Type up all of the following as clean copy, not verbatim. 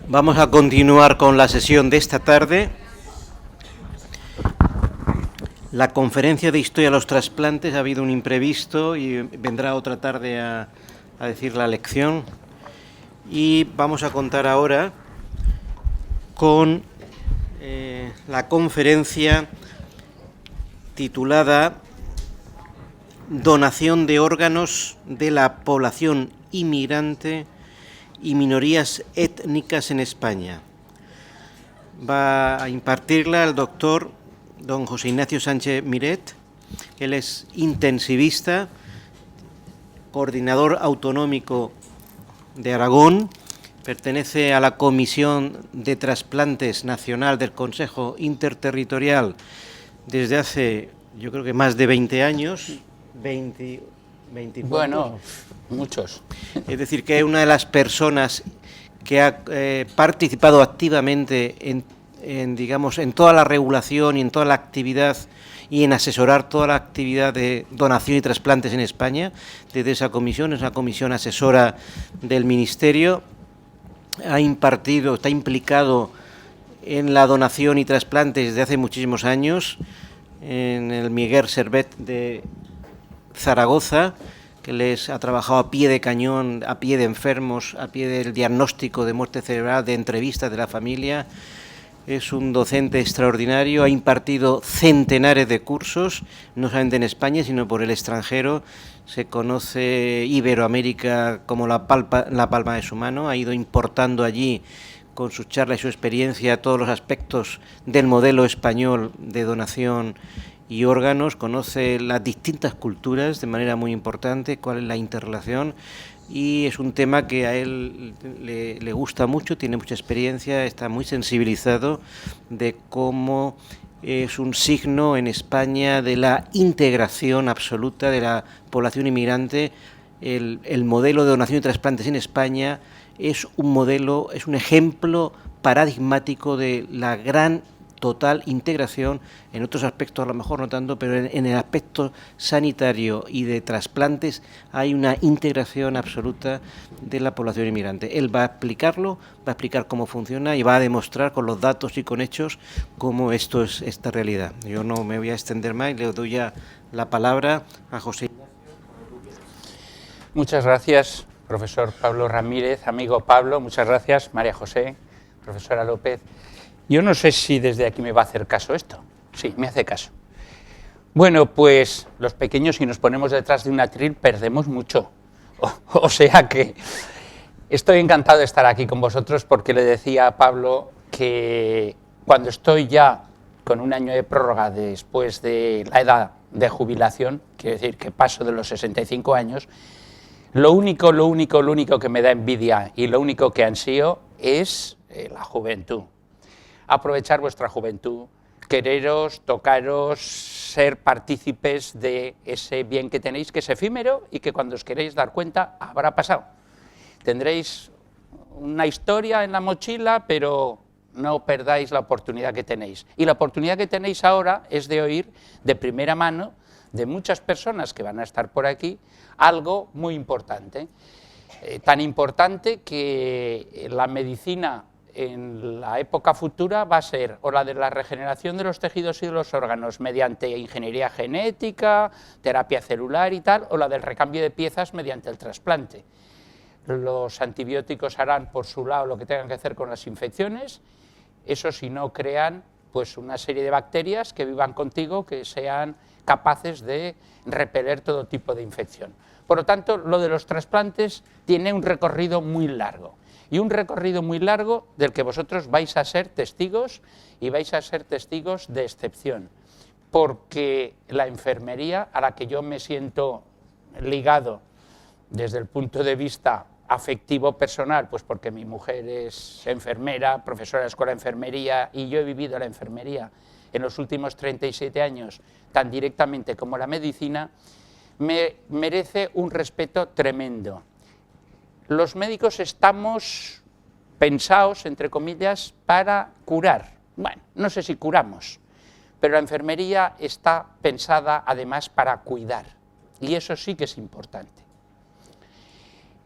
Vamos a continuar con la sesión de esta tarde. La conferencia de historia de los trasplantes, ha habido un imprevisto y vendrá otra tarde a decir la lección. Y vamos a contar ahora con la conferencia titulada Donación de órganos de la población inmigrante y minorías étnicas en España. Va a impartirla el doctor don José Ignacio Sánchez Miret. Él es intensivista, coordinador autonómico de Aragón, pertenece a la Comisión de Trasplantes Nacional del Consejo Interterritorial desde hace, yo creo que más de 20 años, 24. Bueno, muchos. Es decir, que es una de las personas que ha participado activamente en toda la regulación y en toda la actividad y en asesorar toda la actividad de donación y trasplantes en España. Desde esa comisión, es una comisión asesora del Ministerio, está implicado en la donación y trasplantes desde hace muchísimos años, en el Miguel Servet de Zaragoza, que les ha trabajado a pie de cañón, a pie de enfermos, a pie del diagnóstico de muerte cerebral, de entrevistas de la familia. Es un docente extraordinario, ha impartido centenares de cursos, no solamente en España, sino por el extranjero. Se conoce Iberoamérica como la palma de su mano, ha ido importando allí con su charla y su experiencia todos los aspectos del modelo español de donación y órganos, conoce las distintas culturas de manera muy importante, cuál es la interrelación, y es un tema que a él le gusta mucho, tiene mucha experiencia, está muy sensibilizado de cómo es un signo en España de la integración absoluta de la población inmigrante. El modelo de donación y trasplantes en España es un modelo, es un ejemplo paradigmático de la gran total integración, en otros aspectos a lo mejor no tanto, pero en el aspecto sanitario y de trasplantes hay una integración absoluta de la población inmigrante. Él va a explicarlo, va a explicar cómo funciona y va a demostrar con los datos y con hechos cómo esto es esta realidad. Yo no me voy a extender más y le doy ya la palabra a José. Muchas gracias, profesor Pablo Ramírez, amigo Pablo, muchas gracias, María José, profesora López. Yo no sé si desde aquí me va a hacer caso esto. Sí, me hace caso. Bueno, pues los pequeños, si nos ponemos detrás de un atril, perdemos mucho. O sea que estoy encantado de estar aquí con vosotros porque le decía a Pablo que cuando estoy ya con un año de prórroga después de la edad de jubilación, quiero decir que paso de los 65 años, lo único que me da envidia y lo único que ansío es la juventud. Aprovechar vuestra juventud, quereros, tocaros, ser partícipes de ese bien que tenéis, que es efímero y que cuando os queréis dar cuenta habrá pasado. Tendréis una historia en la mochila, pero no perdáis la oportunidad que tenéis. Y la oportunidad que tenéis ahora es de oír de primera mano de muchas personas que van a estar por aquí algo muy importante. Tan importante que la medicina en la época futura va a ser o la de la regeneración de los tejidos y de los órganos mediante ingeniería genética, terapia celular y tal, o la del recambio de piezas mediante el trasplante. Los antibióticos harán por su lado lo que tengan que hacer con las infecciones, eso si no crean pues una serie de bacterias que vivan contigo, que sean capaces de repeler todo tipo de infección. Por lo tanto, lo de los trasplantes tiene un recorrido muy largo. Y un recorrido muy largo del que vosotros vais a ser testigos y vais a ser testigos de excepción, porque la enfermería, a la que yo me siento ligado desde el punto de vista afectivo personal, pues porque mi mujer es enfermera, profesora de escuela de enfermería, y yo he vivido la enfermería en los últimos 37 años tan directamente como la medicina, me merece un respeto tremendo. Los médicos estamos pensados, entre comillas, para curar. Bueno, no sé si curamos, pero la enfermería está pensada además para cuidar, y eso sí que es importante.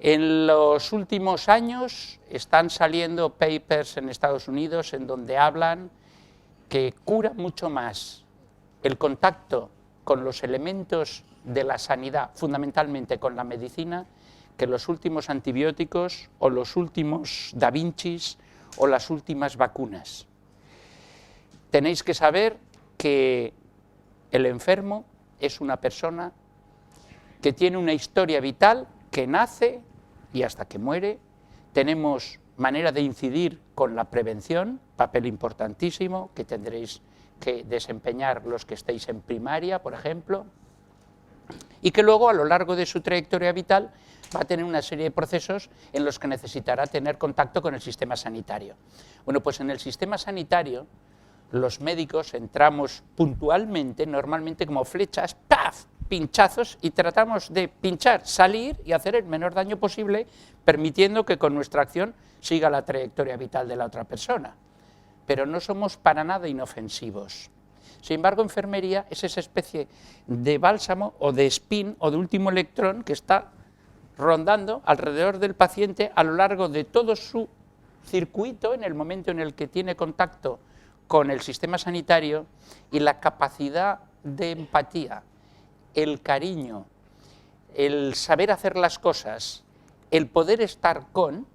En los últimos años están saliendo papers en Estados Unidos en donde hablan que cura mucho más el contacto con los elementos de la sanidad, fundamentalmente con la medicina, que los últimos antibióticos o los últimos Da Vincis o las últimas vacunas. Tenéis que saber que el enfermo es una persona que tiene una historia vital que nace y hasta que muere. Tenemos manera de incidir con la prevención, papel importantísimo que tendréis que desempeñar los que estéis en primaria, por ejemplo, y que luego a lo largo de su trayectoria vital va a tener una serie de procesos en los que necesitará tener contacto con el sistema sanitario. Bueno, pues en el sistema sanitario los médicos entramos puntualmente, normalmente como flechas, ¡paf!, pinchazos, y tratamos de pinchar, salir y hacer el menor daño posible, permitiendo que con nuestra acción siga la trayectoria vital de la otra persona. Pero no somos para nada inofensivos. Sin embargo, enfermería es esa especie de bálsamo o de spin o de último electrón que está rondando alrededor del paciente a lo largo de todo su circuito en el momento en el que tiene contacto con el sistema sanitario, y la capacidad de empatía, el cariño, el saber hacer las cosas, el poder estar con,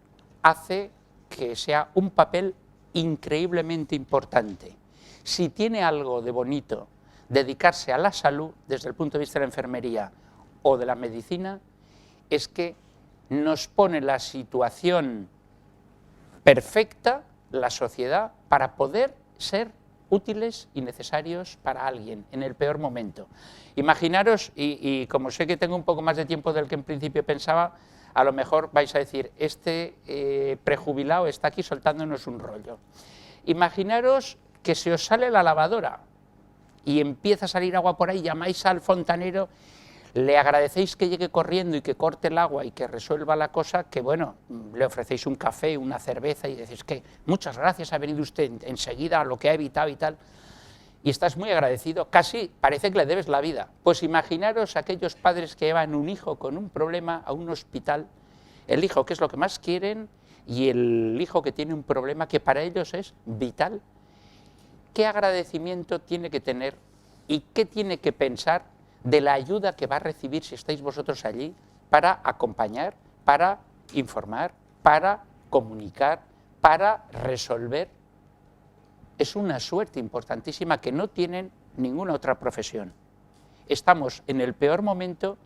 hace que sea un papel increíblemente importante. Si tiene algo de bonito dedicarse a la salud desde el punto de vista de la enfermería o de la medicina, es que nos pone la situación perfecta, la sociedad, para poder ser útiles y necesarios para alguien en el peor momento. Imaginaros, y como sé que tengo un poco más de tiempo del que en principio pensaba, a lo mejor vais a decir, este prejubilado está aquí soltándonos un rollo. Imaginaros que se os sale la lavadora y empieza a salir agua por ahí, llamáis al fontanero, le agradecéis que llegue corriendo y que corte el agua y que resuelva la cosa, que bueno, le ofrecéis un café, una cerveza y decís que muchas gracias, ha venido usted enseguida, lo que ha evitado y tal, y estás muy agradecido, casi parece que le debes la vida. Pues imaginaros aquellos padres que llevan un hijo con un problema a un hospital, el hijo que es lo que más quieren y el hijo que tiene un problema que para ellos es vital. ¿Qué agradecimiento tiene que tener y qué tiene que pensar de la ayuda que va a recibir si estáis vosotros allí para acompañar, para informar, para comunicar, para resolver? Es una suerte importantísima que no tienen ninguna otra profesión. Estamos en el peor momento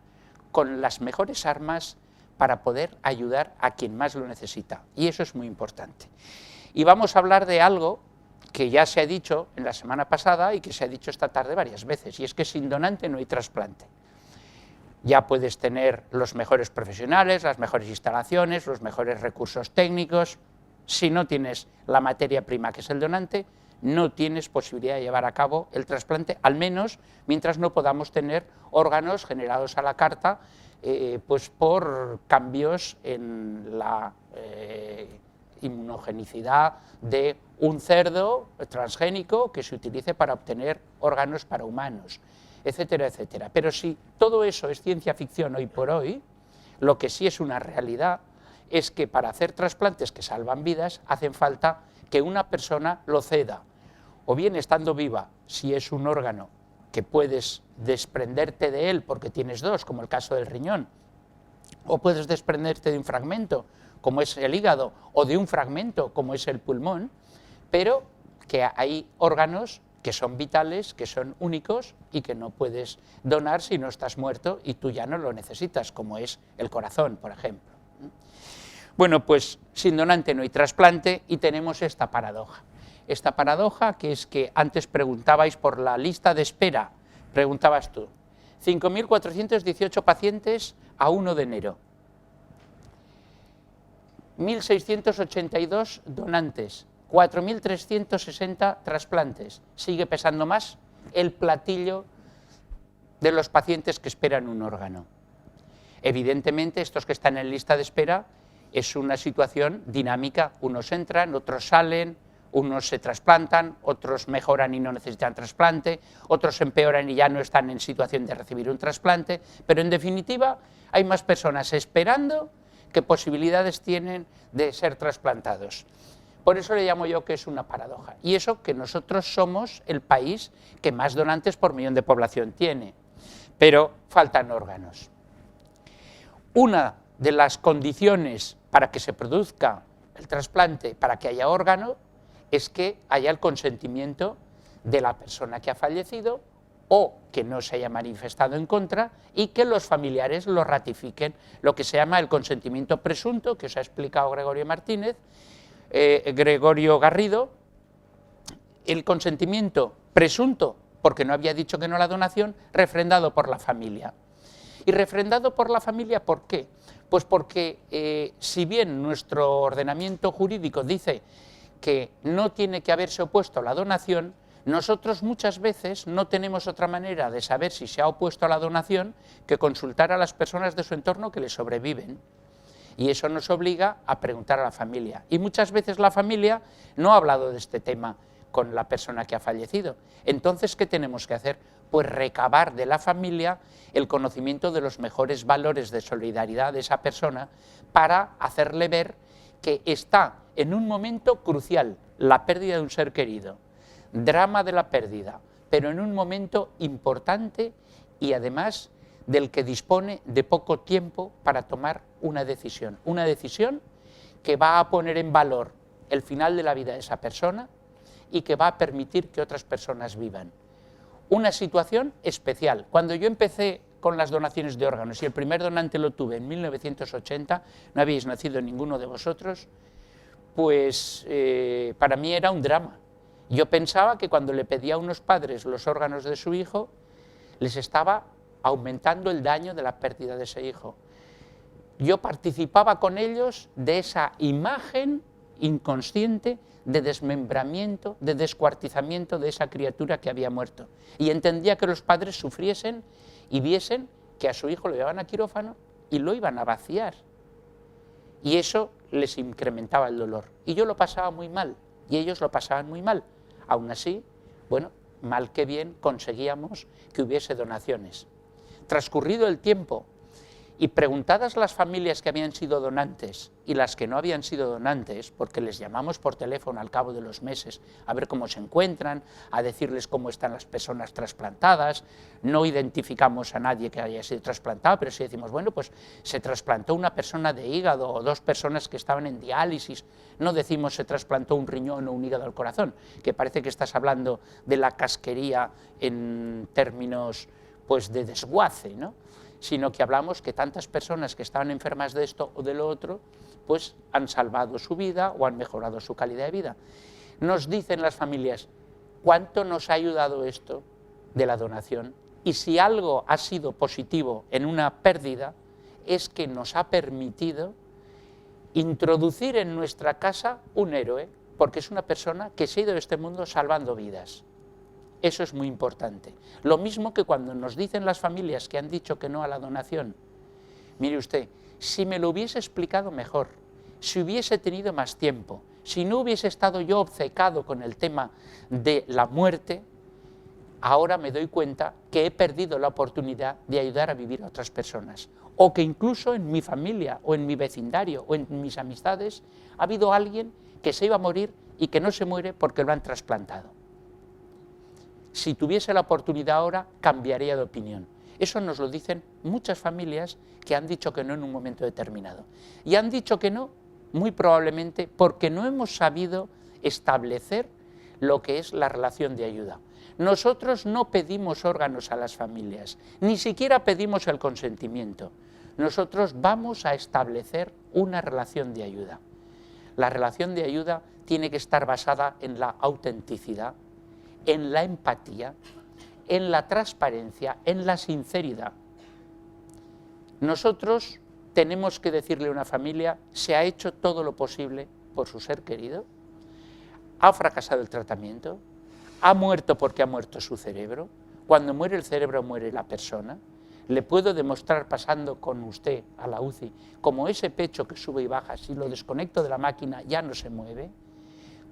con las mejores armas para poder ayudar a quien más lo necesita, y eso es muy importante. Y vamos a hablar de algo que ya se ha dicho en la semana pasada y que se ha dicho esta tarde varias veces, y es que sin donante no hay trasplante. Ya puedes tener los mejores profesionales, las mejores instalaciones, los mejores recursos técnicos. Si no tienes la materia prima que es el donante, no tienes posibilidad de llevar a cabo el trasplante, al menos mientras no podamos tener órganos generados a la carta, pues por cambios en la inmunogenicidad de un cerdo transgénico que se utilice para obtener órganos para humanos, etcétera, etcétera. Pero si todo eso es ciencia ficción hoy por hoy, lo que sí es una realidad es que para hacer trasplantes que salvan vidas hacen falta que una persona lo ceda, o bien estando viva, si es un órgano que puedes desprenderte de él porque tienes dos, como el caso del riñón, o puedes desprenderte de un fragmento, como es el hígado, o de un fragmento, como es el pulmón, pero que hay órganos que son vitales, que son únicos y que no puedes donar si no estás muerto y tú ya no lo necesitas, como es el corazón, por ejemplo. Bueno, pues sin donante no hay trasplante y tenemos esta paradoja. Esta paradoja que es que antes preguntabais por la lista de espera, preguntabas tú, 5.418 pacientes a 1 de enero, 1.682 donantes, 4.360 trasplantes. Sigue pesando más el platillo de los pacientes que esperan un órgano. Evidentemente, estos que están en lista de espera es una situación dinámica. Unos entran, otros salen, unos se trasplantan, otros mejoran y no necesitan trasplante, otros empeoran y ya no están en situación de recibir un trasplante, pero en definitiva hay más personas esperando ¿qué posibilidades tienen de ser trasplantados? Por eso le llamo yo que es una paradoja. Y eso que nosotros somos el país que más donantes por millón de población tiene, pero faltan órganos. Una de las condiciones para que se produzca el trasplante, para que haya órgano, es que haya el consentimiento de la persona que ha fallecido o que no se haya manifestado en contra y que los familiares lo ratifiquen, lo que se llama el consentimiento presunto, que os ha explicado Gregorio Garrido, el consentimiento presunto, porque no había dicho que no a la donación, refrendado por la familia. ¿Y refrendado por la familia por qué? Pues porque si bien nuestro ordenamiento jurídico dice que no tiene que haberse opuesto a la donación, nosotros muchas veces no tenemos otra manera de saber si se ha opuesto a la donación que consultar a las personas de su entorno que le sobreviven. Y eso nos obliga a preguntar a la familia. Y muchas veces la familia no ha hablado de este tema con la persona que ha fallecido. Entonces, ¿qué tenemos que hacer? Pues recabar de la familia el conocimiento de los mejores valores de solidaridad de esa persona para hacerle ver que está en un momento crucial, la pérdida de un ser querido, drama de la pérdida, pero en un momento importante y además del que dispone de poco tiempo para tomar una decisión que va a poner en valor el final de la vida de esa persona y que va a permitir que otras personas vivan. Una situación especial. Cuando yo empecé con las donaciones de órganos y el primer donante lo tuve en 1980, no habéis nacido ninguno de vosotros, pues para mí era un drama. Yo pensaba que cuando le pedía a unos padres los órganos de su hijo, les estaba aumentando el daño de la pérdida de ese hijo. Yo participaba con ellos de esa imagen inconsciente de desmembramiento, de descuartizamiento de esa criatura que había muerto. Y entendía que los padres sufriesen y viesen que a su hijo lo llevaban a quirófano y lo iban a vaciar. Y eso les incrementaba el dolor. Y yo lo pasaba muy mal, y ellos lo pasaban muy mal. Aún así, bueno, mal que bien conseguíamos que hubiese donaciones. Transcurrido el tiempo y preguntadas las familias que habían sido donantes y las que no habían sido donantes, porque les llamamos por teléfono al cabo de los meses a ver cómo se encuentran, a decirles cómo están las personas trasplantadas, no identificamos a nadie que haya sido trasplantado, pero sí decimos, bueno, pues se trasplantó una persona de hígado o dos personas que estaban en diálisis, no decimos se trasplantó un riñón o un hígado al corazón, que parece que estás hablando de la casquería en términos pues de desguace, ¿no? Sino que hablamos que tantas personas que estaban enfermas de esto o de lo otro, pues han salvado su vida o han mejorado su calidad de vida. Nos dicen las familias, ¿cuánto nos ha ayudado esto de la donación? Y si algo ha sido positivo en una pérdida, es que nos ha permitido introducir en nuestra casa un héroe, porque es una persona que se ha ido de este mundo salvando vidas. Eso es muy importante. Lo mismo que cuando nos dicen las familias que han dicho que no a la donación. Mire usted, si me lo hubiese explicado mejor, si hubiese tenido más tiempo, si no hubiese estado yo obcecado con el tema de la muerte, ahora me doy cuenta que he perdido la oportunidad de ayudar a vivir a otras personas. O que incluso en mi familia, o en mi vecindario, o en mis amistades, ha habido alguien que se iba a morir y que no se muere porque lo han trasplantado. Si tuviese la oportunidad ahora, cambiaría de opinión. Eso nos lo dicen muchas familias que han dicho que no en un momento determinado. Y han dicho que no, muy probablemente, porque no hemos sabido establecer lo que es la relación de ayuda. Nosotros no pedimos órganos a las familias, ni siquiera pedimos el consentimiento. Nosotros vamos a establecer una relación de ayuda. La relación de ayuda tiene que estar basada en la autenticidad, en la empatía, en la transparencia, en la sinceridad. Nosotros tenemos que decirle a una familia, se ha hecho todo lo posible por su ser querido, ha fracasado el tratamiento, ha muerto porque ha muerto su cerebro, cuando muere el cerebro muere la persona, le puedo demostrar pasando con usted a la UCI como ese pecho que sube y baja, si lo desconecto de la máquina ya no se mueve,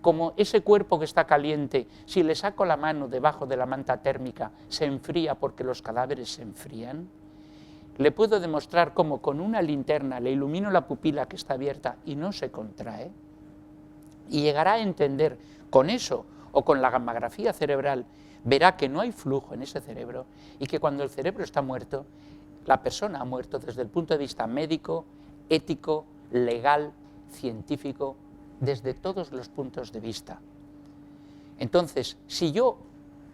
como ese cuerpo que está caliente, si le saco la mano debajo de la manta térmica, se enfría porque los cadáveres se enfrían. le puedo demostrar cómo con una linterna le ilumino la pupila que está abierta y no se contrae, y llegará a entender con eso o con la gammagrafía cerebral, verá que no hay flujo en ese cerebro y que cuando el cerebro está muerto, la persona ha muerto desde el punto de vista médico, ético, legal, científico, desde todos los puntos de vista. Entonces, si yo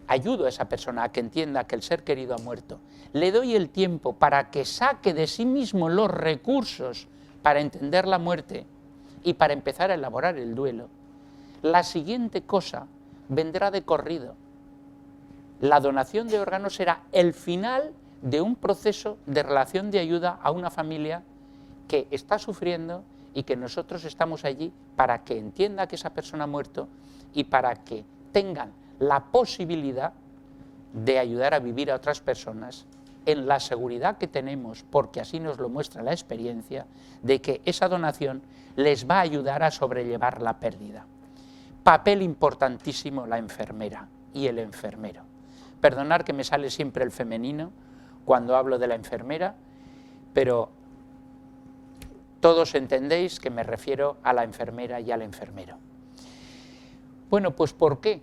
ayudo a esa persona a que entienda que el ser querido ha muerto, le doy el tiempo para que saque de sí mismo los recursos para entender la muerte y para empezar a elaborar el duelo, la siguiente cosa vendrá de corrido. La donación de órganos será el final de un proceso de relación de ayuda a una familia que está sufriendo y que nosotros estamos allí para que entienda que esa persona ha muerto y para que tengan la posibilidad de ayudar a vivir a otras personas en la seguridad que tenemos, porque así nos lo muestra la experiencia, de que esa donación les va a ayudar a sobrellevar la pérdida. Papel importantísimo la enfermera y el enfermero. Perdonad que me sale siempre el femenino cuando hablo de la enfermera, pero todos entendéis que me refiero a la enfermera y al enfermero. Bueno, pues ¿por qué?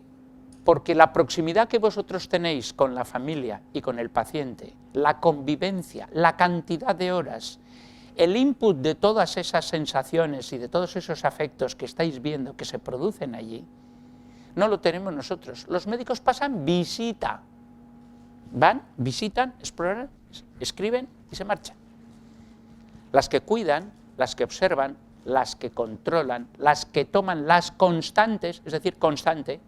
Porque la proximidad que vosotros tenéis con la familia y con el paciente, la convivencia, la cantidad de horas, el input de todas esas sensaciones y de todos esos afectos que estáis viendo que se producen allí, no lo tenemos nosotros. Los médicos pasan visita, van, visitan, exploran, escriben y se marchan. Las que cuidan, las que observan, las que controlan, las que toman las constantes, es decir, constante,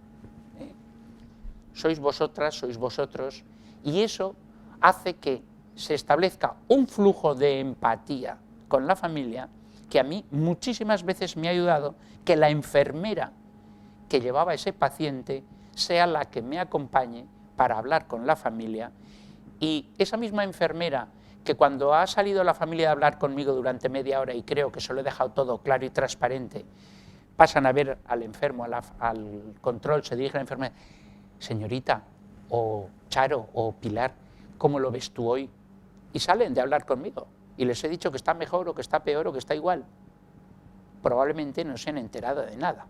sois vosotras, sois vosotros, y eso hace que se establezca un flujo de empatía con la familia que a mí muchísimas veces me ha ayudado que la enfermera que llevaba a ese paciente sea la que me acompañe para hablar con la familia, y esa misma enfermera que cuando ha salido la familia a hablar conmigo durante media hora y creo que se lo he dejado todo claro y transparente, pasan a ver al enfermo, al control, se dirige a la enfermera: señorita, o Charo, o Pilar, ¿cómo lo ves tú hoy? Y salen de hablar conmigo, y les he dicho que está mejor, o que está peor, o que está igual. Probablemente no se han enterado de nada.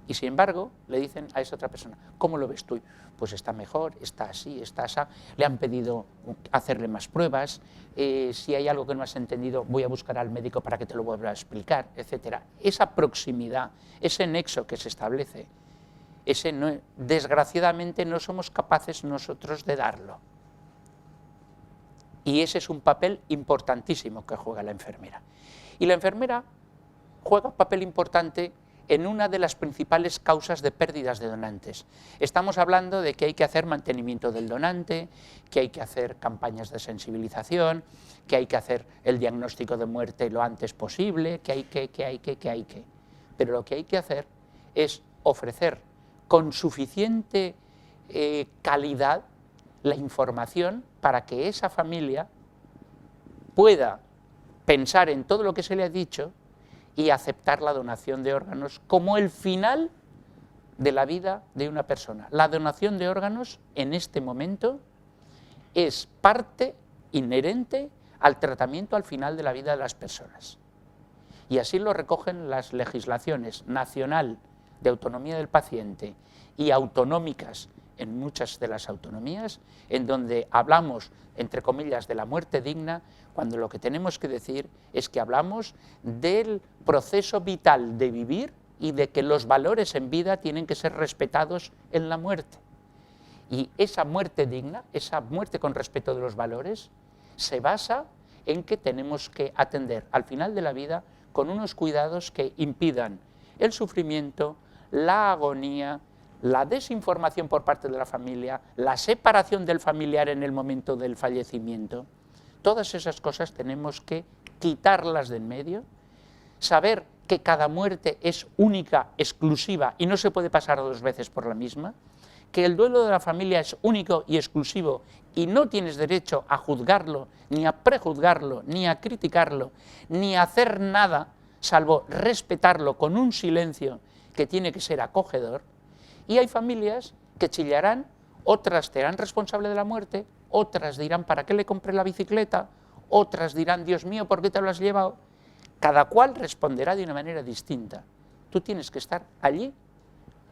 Y sin embargo, le dicen a esa otra persona: ¿cómo lo ves tú? Pues está mejor, está así, está así. Le han pedido hacerle más pruebas, si hay algo que no has entendido, voy a buscar al médico para que te lo vuelva a explicar, etc. Esa proximidad, ese nexo que se establece, ese no, desgraciadamente no somos capaces nosotros de darlo. Y ese es un papel importantísimo que juega la enfermera. Y la enfermera juega un papel importante en una de las principales causas de pérdidas de donantes. Estamos hablando de que hay que hacer mantenimiento del donante, que hay que hacer campañas de sensibilización, que hay que hacer el diagnóstico de muerte lo antes posible, que hay que. Pero lo que hay que hacer es ofrecer con suficiente calidad la información para que esa familia pueda pensar en todo lo que se le ha dicho y aceptar la donación de órganos como el final de la vida de una persona. La donación de órganos en este momento es parte inherente al tratamiento al final de la vida de las personas. Y así lo recogen las legislaciones nacional de autonomía del paciente y autonómicas en muchas de las autonomías, en donde hablamos, entre comillas, de la muerte digna, cuando lo que tenemos que decir es que hablamos del proceso vital de vivir y de que los valores en vida tienen que ser respetados en la muerte. Y esa muerte digna, esa muerte con respeto de los valores, se basa en que tenemos que atender al final de la vida con unos cuidados que impidan el sufrimiento, la agonía, la desinformación por parte de la familia, la separación del familiar en el momento del fallecimiento. Todas esas cosas tenemos que quitarlas de en medio, saber que cada muerte es única, exclusiva y no se puede pasar dos veces por la misma, que el duelo de la familia es único y exclusivo y no tienes derecho a juzgarlo, ni a prejuzgarlo, ni a criticarlo, ni a hacer nada, salvo respetarlo con un silencio que tiene que ser acogedor. Y hay familias que chillarán, otras te harán responsable de la muerte, otras dirán, ¿para qué le compré la bicicleta? Otras dirán, Dios mío, ¿por qué te lo has llevado? Cada cual responderá de una manera distinta. Tú tienes que estar allí,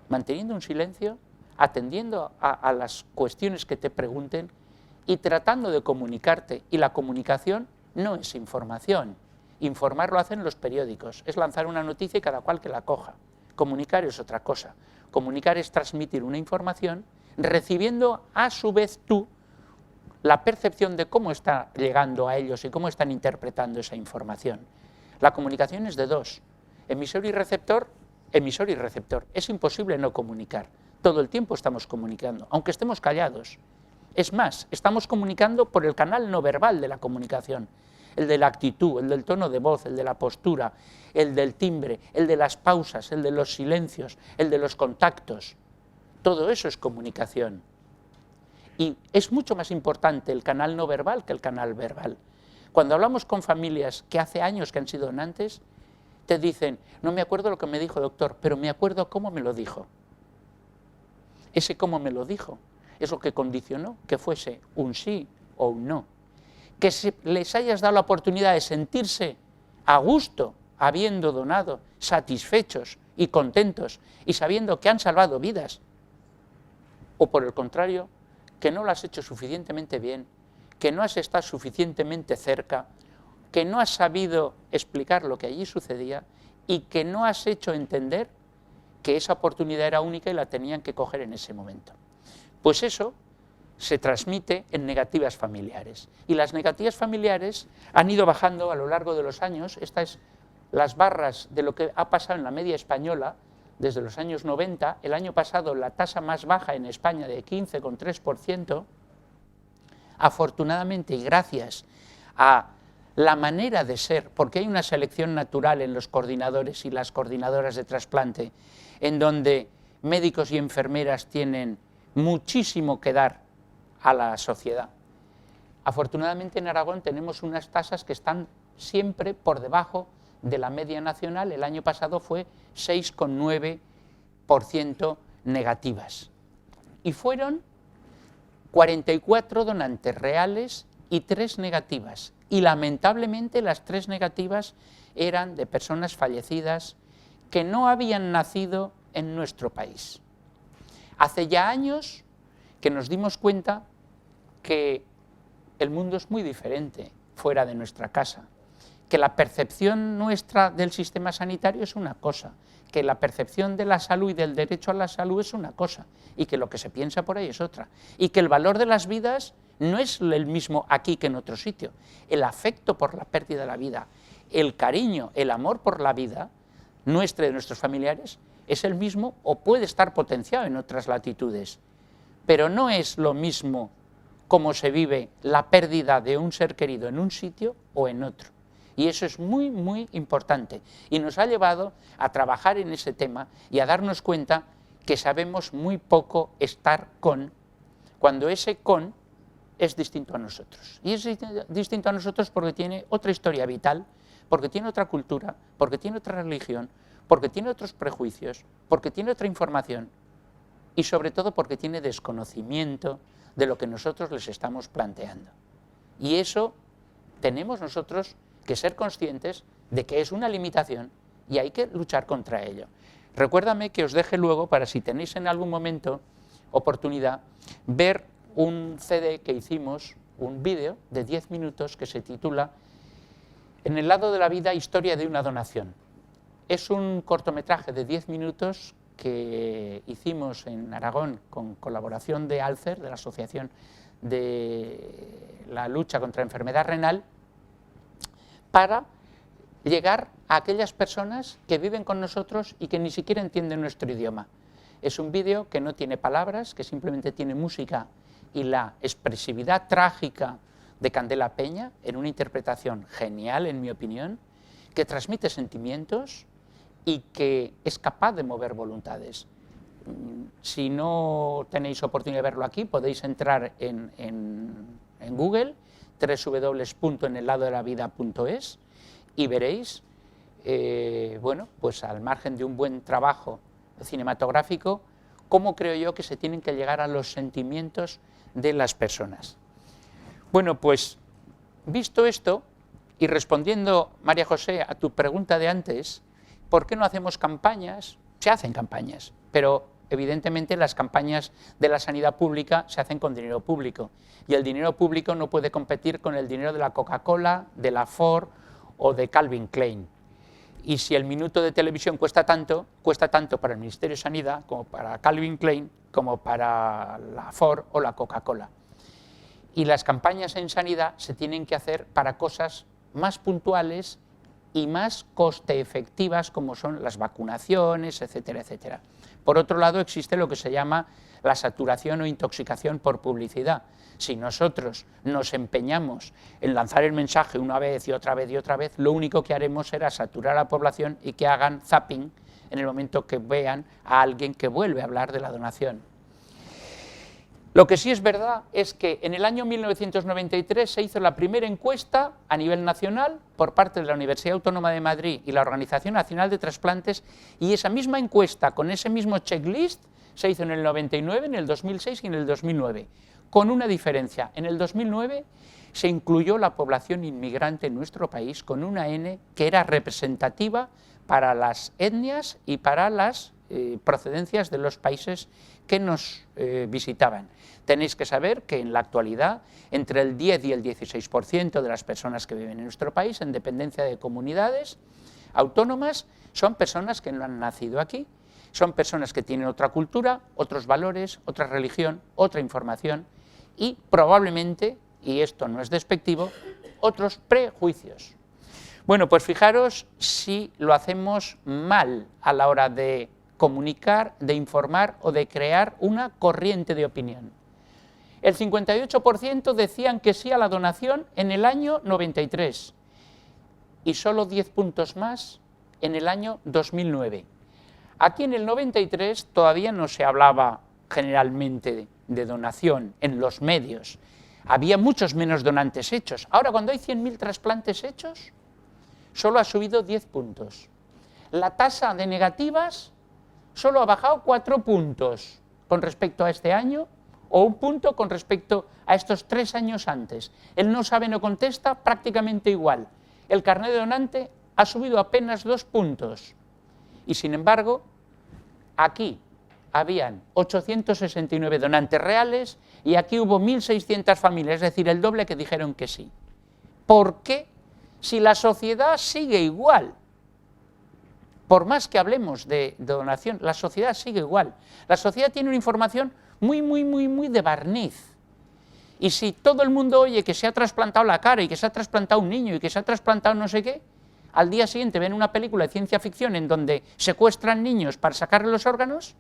manteniendo un silencio, atendiendo a las cuestiones que te pregunten y tratando de comunicarte. Y la comunicación no es información. Informar lo hacen los periódicos, es lanzar una noticia y cada cual que la coja. Comunicar es otra cosa. Comunicar es transmitir una información, recibiendo a su vez tú la percepción de cómo está llegando a ellos y cómo están interpretando esa información. La comunicación es de dos, emisor y receptor, emisor y receptor. Es imposible no comunicar. Todo el tiempo estamos comunicando, aunque estemos callados. Es más, estamos comunicando por el canal no verbal de la comunicación, el de la actitud, el del tono de voz, el de la postura, el del timbre, el de las pausas, el de los silencios, el de los contactos. Todo eso es comunicación. Y es mucho más importante el canal no verbal que el canal verbal. Cuando hablamos con familias que hace años que han sido donantes, te dicen, no me acuerdo lo que me dijo doctor, pero me acuerdo cómo me lo dijo. Ese cómo me lo dijo es lo que condicionó que fuese un sí o un no. Que les hayas dado la oportunidad de sentirse a gusto habiendo donado, satisfechos y contentos y sabiendo que han salvado vidas. O por el contrario, que no lo has hecho suficientemente bien, que no has estado suficientemente cerca, que no has sabido explicar lo que allí sucedía y que no has hecho entender que esa oportunidad era única y la tenían que coger en ese momento. Pues eso se transmite en negativas familiares. Y las negativas familiares han ido bajando a lo largo de los años. Estas son las barras de lo que ha pasado en la media española desde los años 90. El año pasado la tasa más baja en España de 15,3%. Afortunadamente y gracias a la manera de ser, porque hay una selección natural en los coordinadores y las coordinadoras de trasplante, en donde médicos y enfermeras tienen muchísimo que dar a la sociedad. Afortunadamente en Aragón tenemos unas tasas que están siempre por debajo de la media nacional. El año pasado fue 6,9% negativas. Y fueron 44 donantes reales y 3 negativas. Y lamentablemente las 3 negativas eran de personas fallecidas que no habían nacido en nuestro país. Hace ya años que nos dimos cuenta que el mundo es muy diferente fuera de nuestra casa, que la percepción nuestra del sistema sanitario es una cosa, que la percepción de la salud y del derecho a la salud es una cosa, y que lo que se piensa por ahí es otra, y que el valor de las vidas no es el mismo aquí que en otro sitio. El afecto por la pérdida de la vida, el cariño, el amor por la vida nuestra y de nuestros familiares es el mismo o puede estar potenciado en otras latitudes, pero no es lo mismo cómo se vive la pérdida de un ser querido en un sitio o en otro. Y eso es muy, muy importante. Y nos ha llevado a trabajar en ese tema y a darnos cuenta que sabemos muy poco estar con, cuando ese con es distinto a nosotros. Y es distinto a nosotros porque tiene otra historia vital, porque tiene otra cultura, porque tiene otra religión, porque tiene otros prejuicios, porque tiene otra información y sobre todo porque tiene desconocimiento de lo que nosotros les estamos planteando. Y eso tenemos nosotros que ser conscientes de que es una limitación y hay que luchar contra ello. Recuérdame que os deje luego, para si tenéis en algún momento oportunidad, ver un CD que hicimos, un vídeo de 10 minutos que se titula En el lado de la vida, historia de una donación. Es un cortometraje de 10 minutos que hicimos en Aragón con colaboración de Alcer, de la Asociación de la Lucha contra la Enfermedad Renal, para llegar a aquellas personas que viven con nosotros y que ni siquiera entienden nuestro idioma. Es un vídeo que no tiene palabras, que simplemente tiene música y la expresividad trágica de Candela Peña, en una interpretación genial, en mi opinión, que transmite sentimientos y que es capaz de mover voluntades. Si no tenéis oportunidad de verlo aquí, podéis entrar en Google, www.eneleladodelavida.es, y veréis, bueno, pues al margen de un buen trabajo cinematográfico, cómo creo yo que se tienen que llegar a los sentimientos de las personas. Bueno, pues visto esto y respondiendo, María José, a tu pregunta de antes, ¿por qué no hacemos campañas? Se hacen campañas, pero evidentemente las campañas de la sanidad pública se hacen con dinero público y el dinero público no puede competir con el dinero de la Coca-Cola, de la Ford o de Calvin Klein. Y si el minuto de televisión cuesta tanto para el Ministerio de Sanidad como para Calvin Klein, como para la Ford o la Coca-Cola. Y las campañas en sanidad se tienen que hacer para cosas más puntuales y más coste efectivas, como son las vacunaciones, etcétera, etcétera. Por otro lado, existe lo que se llama la saturación o intoxicación por publicidad. Si nosotros nos empeñamos en lanzar el mensaje una vez y otra vez y otra vez, lo único que haremos será saturar a la población y que hagan zapping en el momento que vean a alguien que vuelve a hablar de la donación. Lo que sí es verdad es que en el año 1993 se hizo la primera encuesta a nivel nacional por parte de la Universidad Autónoma de Madrid y la Organización Nacional de Trasplantes, y esa misma encuesta con ese mismo checklist se hizo en el 99, en el 2006 y en el 2009, con una diferencia. En el 2009 se incluyó la población inmigrante en nuestro país con una N que era representativa para las etnias y para las procedencias de los países que nos visitaban. Tenéis que saber que en la actualidad entre el 10 y el 16% de las personas que viven en nuestro país, en dependencia de comunidades autónomas, son personas que no han nacido aquí, son personas que tienen otra cultura, otros valores, otra religión, otra información y probablemente, y esto no es despectivo, otros prejuicios. Bueno, pues fijaros si lo hacemos mal a la hora de comunicar, de informar o de crear una corriente de opinión. El 58% decían que sí a la donación en el año 93 y solo 10 puntos más en el año 2009. Aquí en el 93 todavía no se hablaba generalmente de donación en los medios. Había muchos menos donantes hechos. Ahora, cuando hay 100.000 trasplantes hechos, solo ha subido 10 puntos. La tasa de negativas solo ha bajado 4 puntos con respecto a este año o 1 punto con respecto a estos 3 años antes. El no sabe, no contesta prácticamente igual. El carnet de donante ha subido apenas 2 puntos. Y sin embargo, aquí habían 869 donantes reales y aquí hubo 1.600 familias, es decir, el doble que dijeron que sí. ¿Por qué? Si la sociedad sigue igual. Por más que hablemos de donación, la sociedad sigue igual. La sociedad tiene una información muy de barniz. Y si todo el mundo oye que se ha trasplantado la cara y que se ha trasplantado un niño y que se ha trasplantado no sé qué, al día siguiente ven una película de ciencia ficción en donde secuestran niños para sacarle los órganos,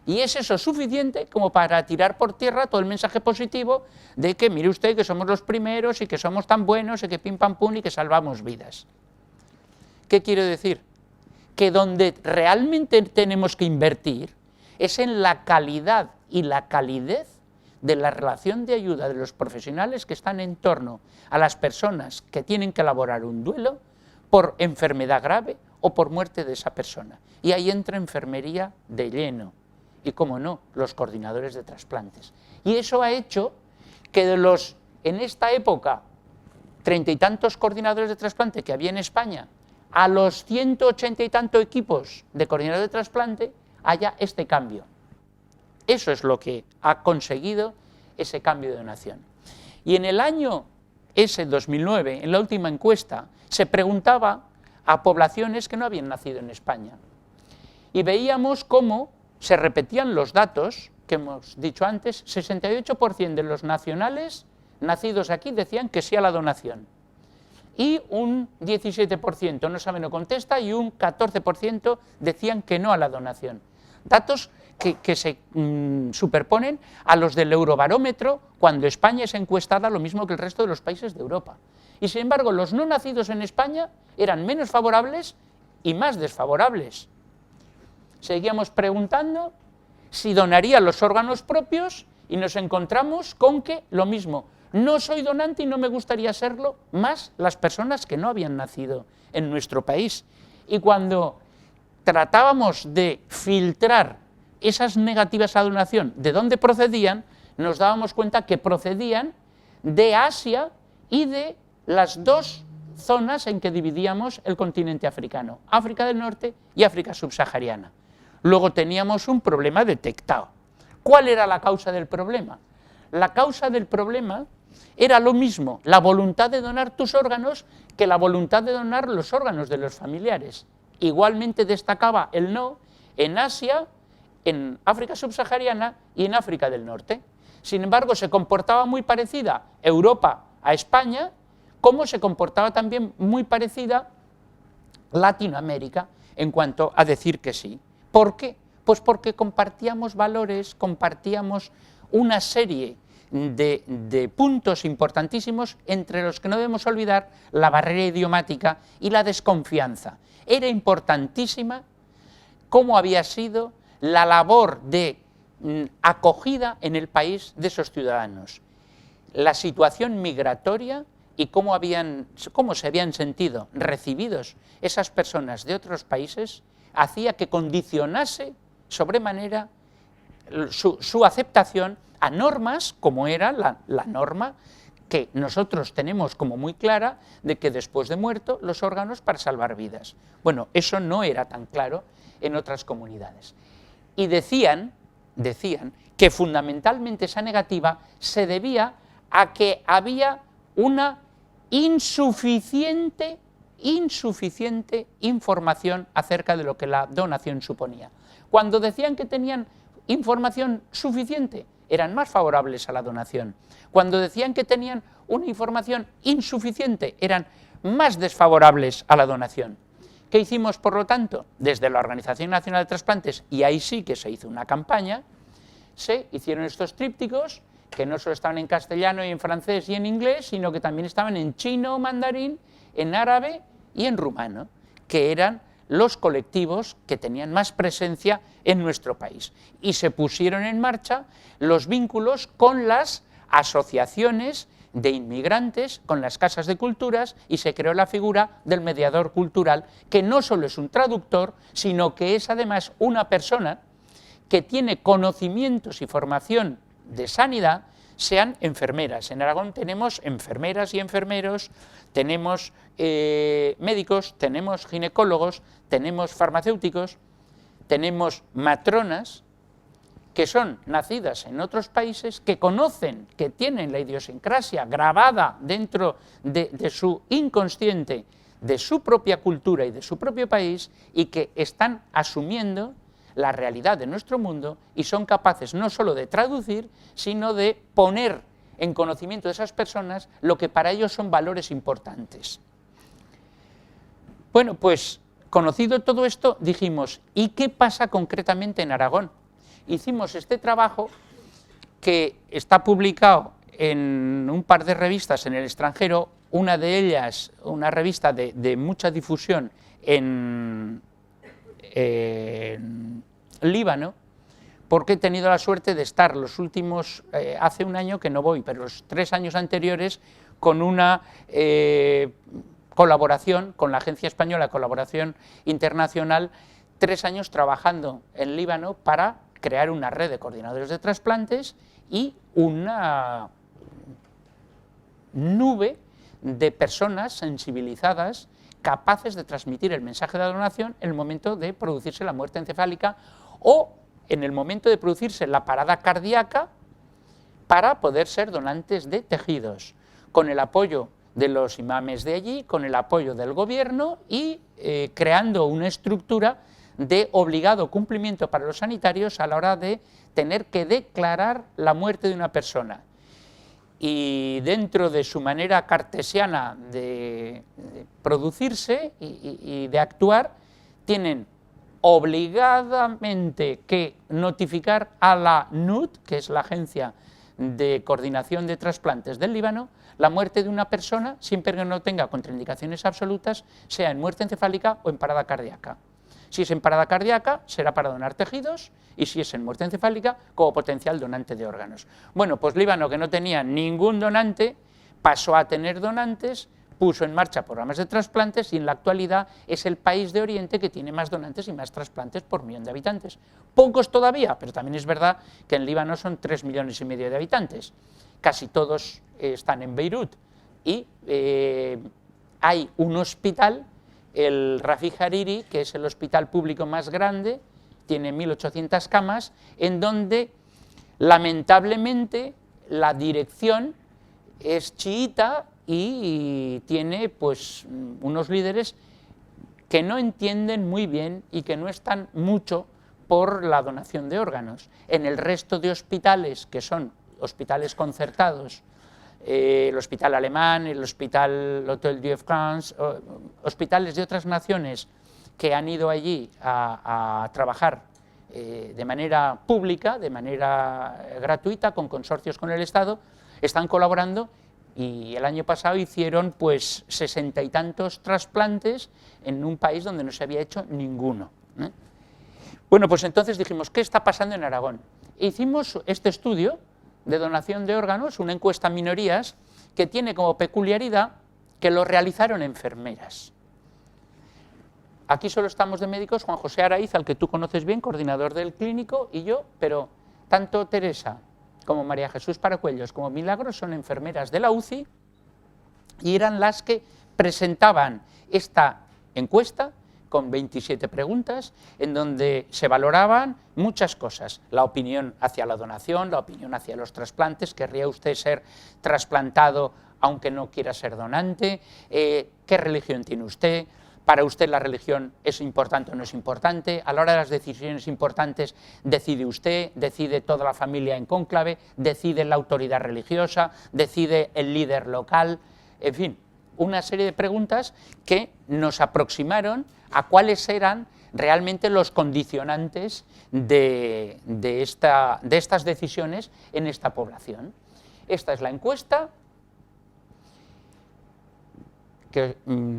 y es eso suficiente como para tirar por tierra todo el mensaje positivo de que mire usted que somos los primeros y que somos tan buenos y que pim pam pum y que salvamos vidas. ¿Qué quiero decir? Que donde realmente tenemos que invertir es en la calidad y la calidez de la relación de ayuda de los profesionales que están en torno a las personas que tienen que elaborar un duelo por enfermedad grave o por muerte de esa persona. Y ahí entra enfermería de lleno. Y, cómo no, los coordinadores de trasplantes. Y eso ha hecho que en esta época, 30 y tantos coordinadores de trasplante que había en España, a los 180 y tantos equipos de coordinadores de trasplante, haya este cambio. Eso es lo que ha conseguido ese cambio de donación. Y en el año ese 2009, en la última encuesta, se preguntaba a poblaciones que no habían nacido en España. Y veíamos cómo se repetían los datos que hemos dicho antes. 68% de los nacionales nacidos aquí decían que sí a la donación. Y un 17% no sabe, no contesta, y un 14% decían que no a la donación. Datos que se superponen a los del Eurobarómetro cuando España es encuestada lo mismo que el resto de los países de Europa. Y sin embargo, los no nacidos en España eran menos favorables y más desfavorables. Seguíamos preguntando si donaría los órganos propios y nos encontramos con que lo mismo. No soy donante y no me gustaría serlo, más las personas que no habían nacido en nuestro país. Y cuando tratábamos de filtrar esas negativas a donación, de dónde procedían, nos dábamos cuenta que procedían de Asia y de las dos zonas en que dividíamos el continente africano, África del Norte y África subsahariana. Luego teníamos un problema detectado. ¿Cuál era la causa del problema? La causa del problema era lo mismo, la voluntad de donar tus órganos, que la voluntad de donar los órganos de los familiares. Igualmente destacaba el no en Asia, en África subsahariana y en África del Norte. Sin embargo, se comportaba muy parecida Europa a España, como se comportaba también muy parecida Latinoamérica en cuanto a decir que sí. ¿Por qué? Pues porque compartíamos valores, compartíamos una serie de puntos importantísimos, entre los que no debemos olvidar la barrera idiomática y la desconfianza. Era importantísima cómo había sido la labor de acogida en el país de esos ciudadanos, la situación migratoria y cómo se habían sentido recibidos esas personas de otros países, hacía que condicionase sobremanera su aceptación a normas como era la norma que nosotros tenemos como muy clara de que después de muerto los órganos para salvar vidas. Bueno, eso no era tan claro en otras comunidades. Y decían que fundamentalmente esa negativa se debía a que había una insuficiente información acerca de lo que la donación suponía. Cuando decían que tenían información suficiente, eran más favorables a la donación. Cuando decían que tenían una información insuficiente, eran más desfavorables a la donación. ¿Qué hicimos, por lo tanto? Desde la Organización Nacional de Trasplantes, y ahí sí que se hizo una campaña, se hicieron estos trípticos, que no solo estaban en castellano y en francés y en inglés, sino que también estaban en chino, mandarín, en árabe y en rumano, que eran los colectivos que tenían más presencia en nuestro país. Y se pusieron en marcha los vínculos con las asociaciones de inmigrantes, con las casas de culturas, y se creó la figura del mediador cultural, que no solo es un traductor, sino que es además una persona que tiene conocimientos y formación de sanidad, sean enfermeras. En Aragón tenemos enfermeras y enfermeros, tenemos médicos, tenemos ginecólogos, tenemos farmacéuticos, tenemos matronas que son nacidas en otros países, que conocen, que tienen la idiosincrasia grabada dentro de su inconsciente, de su propia cultura y de su propio país, y que están asumiendo la realidad de nuestro mundo y son capaces no solo de traducir, sino de poner en conocimiento de esas personas lo que para ellos son valores importantes. Bueno, pues conocido todo esto, dijimos, ¿y qué pasa concretamente en Aragón? Hicimos este trabajo que está publicado en un par de revistas en el extranjero, una de ellas, una revista de mucha difusión en Líbano, porque he tenido la suerte de estar los últimos, hace un año que no voy, pero los 3 años anteriores, con una colaboración con la Agencia Española de Colaboración Internacional, 3 años trabajando en Líbano para crear una red de coordinadores de trasplantes y una nube de personas sensibilizadas capaces de transmitir el mensaje de la donación en el momento de producirse la muerte encefálica o en el momento de producirse la parada cardíaca para poder ser donantes de tejidos, con el apoyo de los imames de allí, con el apoyo del gobierno y creando una estructura de obligado cumplimiento para los sanitarios a la hora de tener que declarar la muerte de una persona. Y dentro de su manera cartesiana de producirse y de actuar, tienen obligadamente que notificar a la NUT, que es la Agencia de Coordinación de Trasplantes del Líbano, la muerte de una persona, siempre que no tenga contraindicaciones absolutas, sea en muerte encefálica o en parada cardíaca. Si es en parada cardíaca, será para donar tejidos, y si es en muerte encefálica, como potencial donante de órganos. Bueno, pues Líbano, que no tenía ningún donante, pasó a tener donantes, puso en marcha programas de trasplantes y en la actualidad es el país de Oriente que tiene más donantes y más trasplantes por millón de habitantes. Pocos todavía, pero también es verdad que en Líbano son 3,5 millones de habitantes. casi todos están en Beirut, y hay un hospital, el Rafik Hariri, que es el hospital público más grande, tiene 1.800 camas, en donde lamentablemente la dirección es chiita y tiene pues unos líderes que no entienden muy bien y que no están mucho por la donación de órganos. En el resto de hospitales, que son hospitales concertados, el hospital alemán, el hospital Hôtel de France, hospitales de otras naciones que han ido allí a trabajar de manera pública, de manera gratuita, con consorcios con el Estado, están colaborando, y el año pasado hicieron pues 60 y tantos trasplantes en un país donde no se había hecho ninguno. Bueno, pues entonces dijimos, ¿qué está pasando en Aragón? E hicimos este estudio de donación de órganos, una encuesta a minorías, que tiene como peculiaridad que lo realizaron enfermeras. Aquí solo estamos de médicos, Juan José Araiz, al que tú conoces bien, coordinador del clínico, y yo, pero tanto Teresa como María Jesús Paracuellos como Milagros son enfermeras de la UCI y eran las que presentaban esta encuesta con 27 preguntas, en donde se valoraban muchas cosas: la opinión hacia la donación, la opinión hacia los trasplantes, querría usted ser trasplantado aunque no quiera ser donante, qué religión tiene usted, para usted la religión es importante o no es importante, a la hora de las decisiones importantes decide usted, decide toda la familia en cónclave, decide la autoridad religiosa, decide el líder local, en fin, una serie de preguntas que nos aproximaron a cuáles eran realmente los condicionantes de estas decisiones en esta población. Esta es la encuesta, que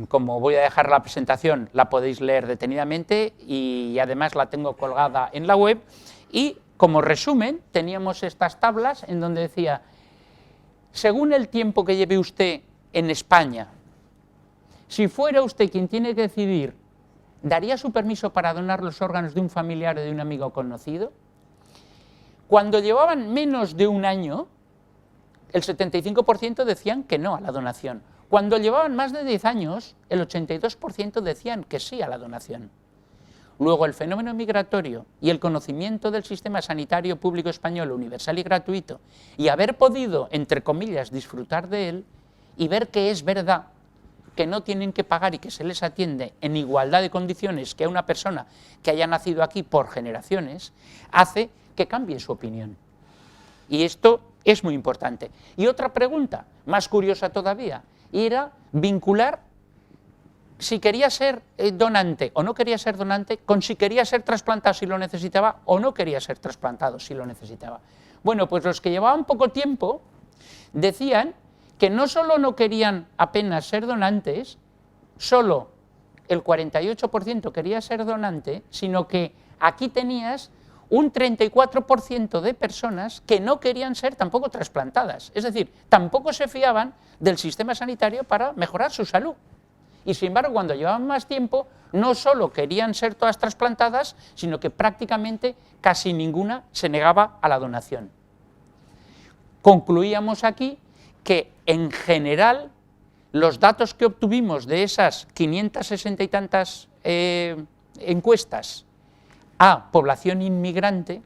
como voy a dejar la presentación la podéis leer detenidamente, y además la tengo colgada en la web, y como resumen teníamos estas tablas en donde decía, según el tiempo que lleve usted en España, si fuera usted quien tiene que decidir, ¿daría su permiso para donar los órganos de un familiar o de un amigo conocido? Cuando llevaban menos de un año, el 75% decían que no a la donación. Cuando llevaban más de 10 años, el 82% decían que sí a la donación. Luego, el fenómeno migratorio y el conocimiento del sistema sanitario público español universal y gratuito, y haber podido, entre comillas, disfrutar de él y ver que es verdad que no tienen que pagar y que se les atiende en igualdad de condiciones que a una persona que haya nacido aquí por generaciones, hace que cambie su opinión. Y esto es muy importante. Y otra pregunta, más curiosa todavía, era vincular si quería ser donante o no quería ser donante con si quería ser trasplantado si lo necesitaba o no quería ser trasplantado si lo necesitaba. Bueno, pues los que llevaban poco tiempo decían que no solo no querían apenas ser donantes, solo el 48% quería ser donante, sino que aquí tenías un 34% de personas que no querían ser tampoco trasplantadas, es decir, tampoco se fiaban del sistema sanitario para mejorar su salud. Y sin embargo, cuando llevaban más tiempo, no solo querían ser todas trasplantadas, sino que prácticamente casi ninguna se negaba a la donación. Concluíamos aquí que en general los datos que obtuvimos de esas 560 y tantas encuestas a población inmigrante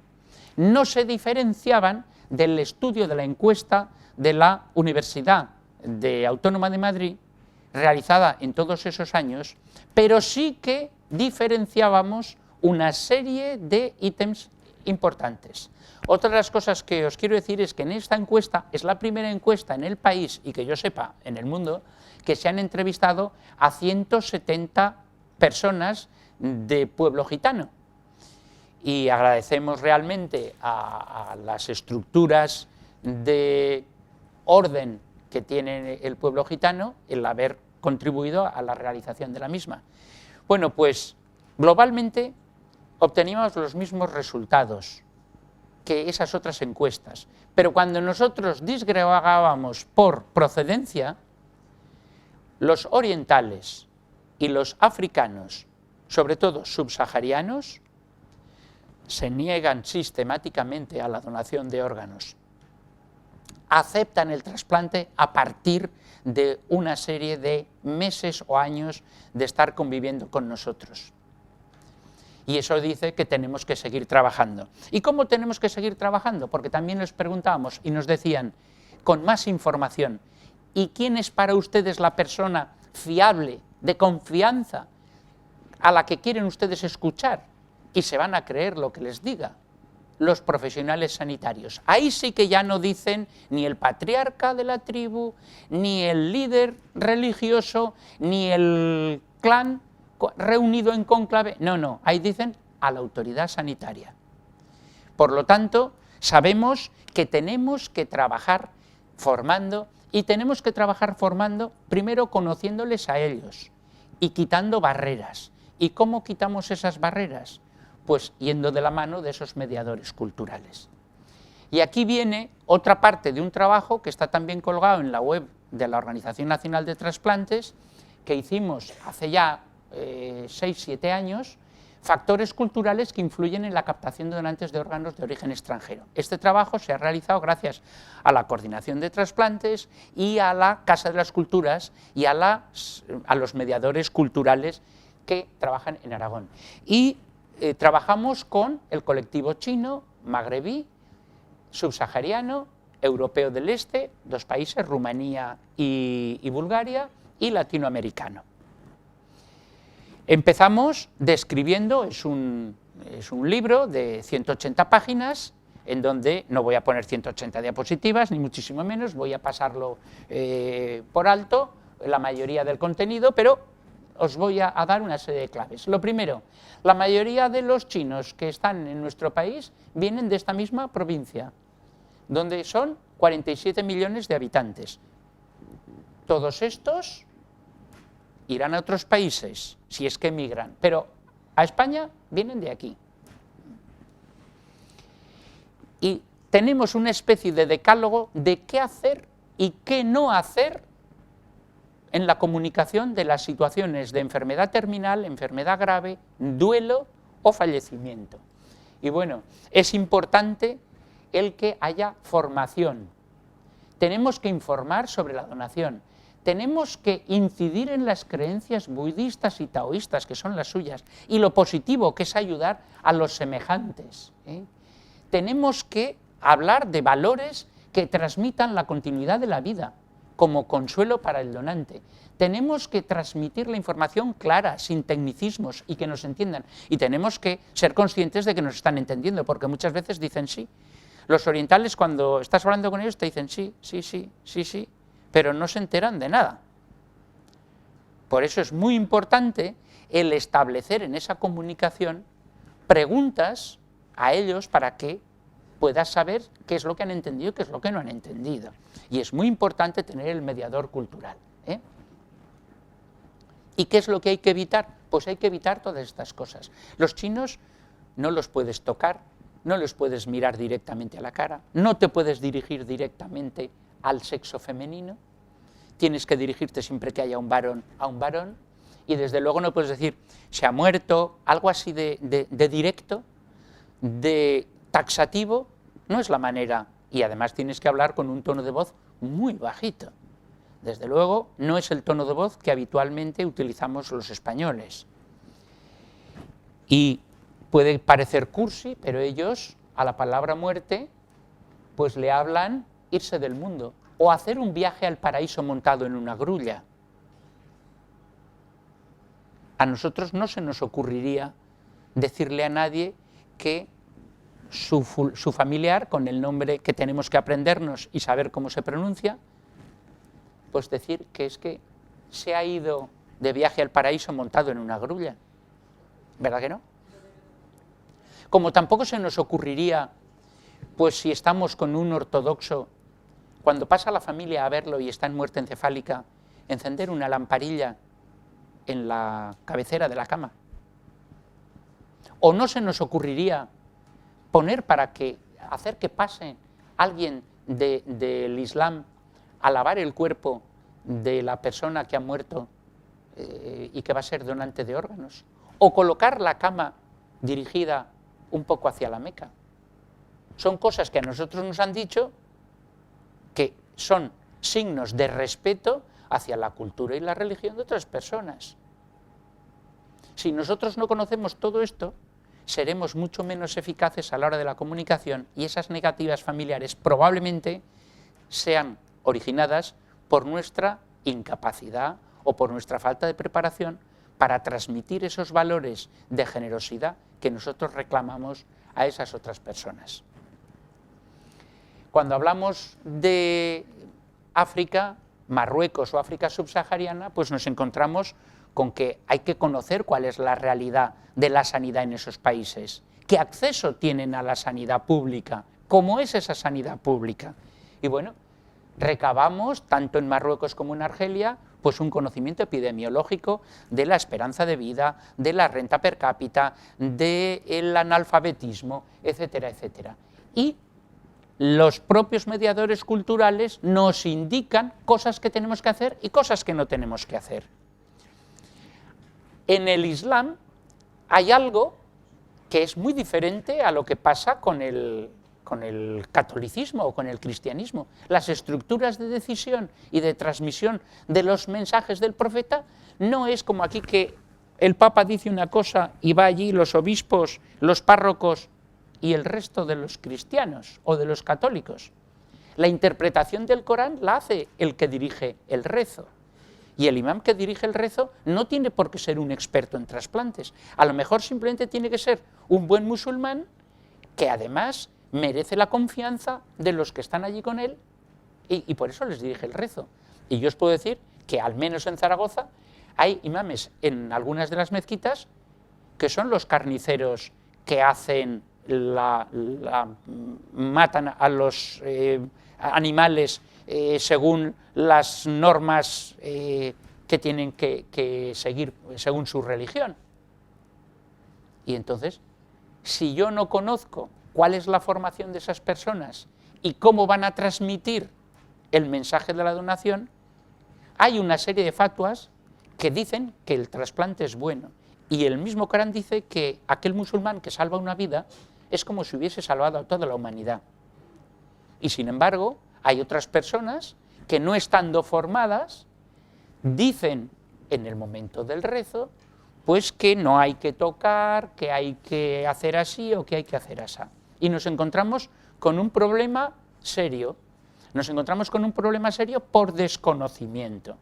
no se diferenciaban del estudio de la encuesta de la Universidad Autónoma de Madrid, realizada en todos esos años, pero sí que diferenciábamos una serie de ítems importantes. Otra de las cosas que os quiero decir es que en esta encuesta es la primera encuesta en el país, y que yo sepa en el mundo, que se han entrevistado a 170 personas de pueblo gitano. Y agradecemos realmente a las estructuras de orden que tiene el pueblo gitano el haber contribuido a la realización de la misma. Bueno, pues globalmente obteníamos los mismos resultados que esas otras encuestas, pero cuando nosotros disgregábamos por procedencia, los orientales y los africanos, sobre todo subsaharianos, se niegan sistemáticamente a la donación de órganos. aceptan el trasplante a partir de una serie de meses o años de estar conviviendo con nosotros. Y eso dice que tenemos que seguir trabajando. ¿Y cómo tenemos que seguir trabajando? Porque también les preguntábamos y nos decían, con más información, ¿y quién es para ustedes la persona fiable, de confianza, a la que quieren ustedes escuchar? Y se van a creer lo que les diga. Los profesionales sanitarios. Ahí sí que ya no dicen ni el patriarca de la tribu, ni el líder religioso, ni el clan reunido en cónclave. No, no, ahí dicen a la autoridad sanitaria. Por lo tanto, sabemos que tenemos que trabajar formando, y tenemos que trabajar formando primero conociéndoles a ellos y quitando barreras. ¿Y cómo quitamos esas barreras? Pues yendo de la mano de esos mediadores culturales. Y aquí viene otra parte de un trabajo que está también colgado en la web de la Organización Nacional de Trasplantes, que hicimos hace ya 6-7 años, factores culturales que influyen en la captación de donantes de órganos de origen extranjero. Este trabajo se ha realizado gracias a la Coordinación de Trasplantes y a la Casa de las Culturas y a los mediadores culturales que trabajan en Aragón. Y trabajamos con el colectivo chino, magrebí, subsahariano, europeo del este, 2 países, Rumanía y Bulgaria, y latinoamericano. Empezamos describiendo, es un libro de 180 páginas, en donde no voy a poner 180 diapositivas, ni muchísimo menos, voy a pasarlo por alto, la mayoría del contenido, pero os voy a dar una serie de claves. Lo primero, la mayoría de los chinos que están en nuestro país vienen de esta misma provincia, donde son 47 millones de habitantes. Todos estos irán a otros países, si es que emigran, pero a España vienen de aquí. Y tenemos una especie de decálogo de qué hacer y qué no hacer en la comunicación de las situaciones de enfermedad terminal, enfermedad grave, duelo o fallecimiento. Y bueno, es importante el que haya formación. Tenemos que informar sobre la donación. Tenemos que incidir en las creencias budistas y taoístas, que son las suyas, y lo positivo, que es ayudar a los semejantes. Tenemos que hablar de valores que transmitan la continuidad de la vida, como consuelo para el donante. Tenemos que transmitir la información clara, sin tecnicismos, y que nos entiendan. Y tenemos que ser conscientes de que nos están entendiendo, porque muchas veces dicen sí. Los orientales, cuando estás hablando con ellos, te dicen sí, sí, sí, sí, sí, pero no se enteran de nada. Por eso es muy importante el establecer en esa comunicación preguntas a ellos para que puedas saber qué es lo que han entendido y qué es lo que no han entendido. Y es muy importante tener el mediador cultural. ¿Y qué es lo que hay que evitar? Pues hay que evitar todas estas cosas. Los chinos no los puedes tocar, no los puedes mirar directamente a la cara, no te puedes dirigir directamente al sexo femenino, tienes que dirigirte siempre que haya un varón a un varón, y desde luego no puedes decir se ha muerto, algo así de directo, de taxativo, no es la manera, y además tienes que hablar con un tono de voz muy bajito. Desde luego no es el tono de voz que habitualmente utilizamos los españoles. Y puede parecer cursi, pero ellos a la palabra muerte pues le hablan irse del mundo o hacer un viaje al paraíso montado en una grulla. A nosotros no se nos ocurriría decirle a nadie que su familiar, con el nombre que tenemos que aprendernos y saber cómo se pronuncia, pues decir que es que se ha ido de viaje al paraíso montado en una grulla. ¿Verdad que no? Como tampoco se nos ocurriría, pues si estamos con un ortodoxo, cuando pasa la familia a verlo y está en muerte encefálica, encender una lamparilla en la cabecera de la cama. O no se nos ocurriría poner hacer que pase alguien del Islam a lavar el cuerpo de la persona que ha muerto y que va a ser donante de órganos, o colocar la cama dirigida un poco hacia la Meca. Son cosas que a nosotros nos han dicho que son signos de respeto hacia la cultura y la religión de otras personas. Si nosotros no conocemos todo esto, seremos mucho menos eficaces a la hora de la comunicación y esas negativas familiares probablemente sean originadas por nuestra incapacidad o por nuestra falta de preparación para transmitir esos valores de generosidad que nosotros reclamamos a esas otras personas. Cuando hablamos de África, Marruecos o África subsahariana, pues nos encontramos con que hay que conocer cuál es la realidad de la sanidad en esos países, qué acceso tienen a la sanidad pública, cómo es esa sanidad pública. Y bueno, recabamos, tanto en Marruecos como en Argelia, pues un conocimiento epidemiológico de la esperanza de vida, de la renta per cápita, del analfabetismo, etcétera, etcétera. Y los propios mediadores culturales nos indican cosas que tenemos que hacer y cosas que no tenemos que hacer. En el Islam hay algo que es muy diferente a lo que pasa con el catolicismo o con el cristianismo. Las estructuras de decisión y de transmisión de los mensajes del profeta no es como aquí que el Papa dice una cosa y va allí los obispos, los párrocos y el resto de los cristianos o de los católicos. La interpretación del Corán la hace el que dirige el rezo. Y el imam que dirige el rezo no tiene por qué ser un experto en trasplantes. A lo mejor simplemente tiene que ser un buen musulmán que además merece la confianza de los que están allí con él y por eso les dirige el rezo. Y yo os puedo decir que al menos en Zaragoza hay imames en algunas de las mezquitas que son los carniceros que hacen matan a los animales según las normas que tienen que seguir según su religión. Y entonces, si yo no conozco cuál es la formación de esas personas y cómo van a transmitir el mensaje de la donación, hay una serie de fatuas que dicen que el trasplante es bueno. Y el mismo Corán dice que aquel musulmán que salva una vida es como si hubiese salvado a toda la humanidad. Y sin embargo, hay otras personas que no estando formadas dicen en el momento del rezo pues que no hay que tocar, que hay que hacer así o que hay que hacer así. Y nos encontramos con un problema serio. Nos encontramos con un problema serio por desconocimiento.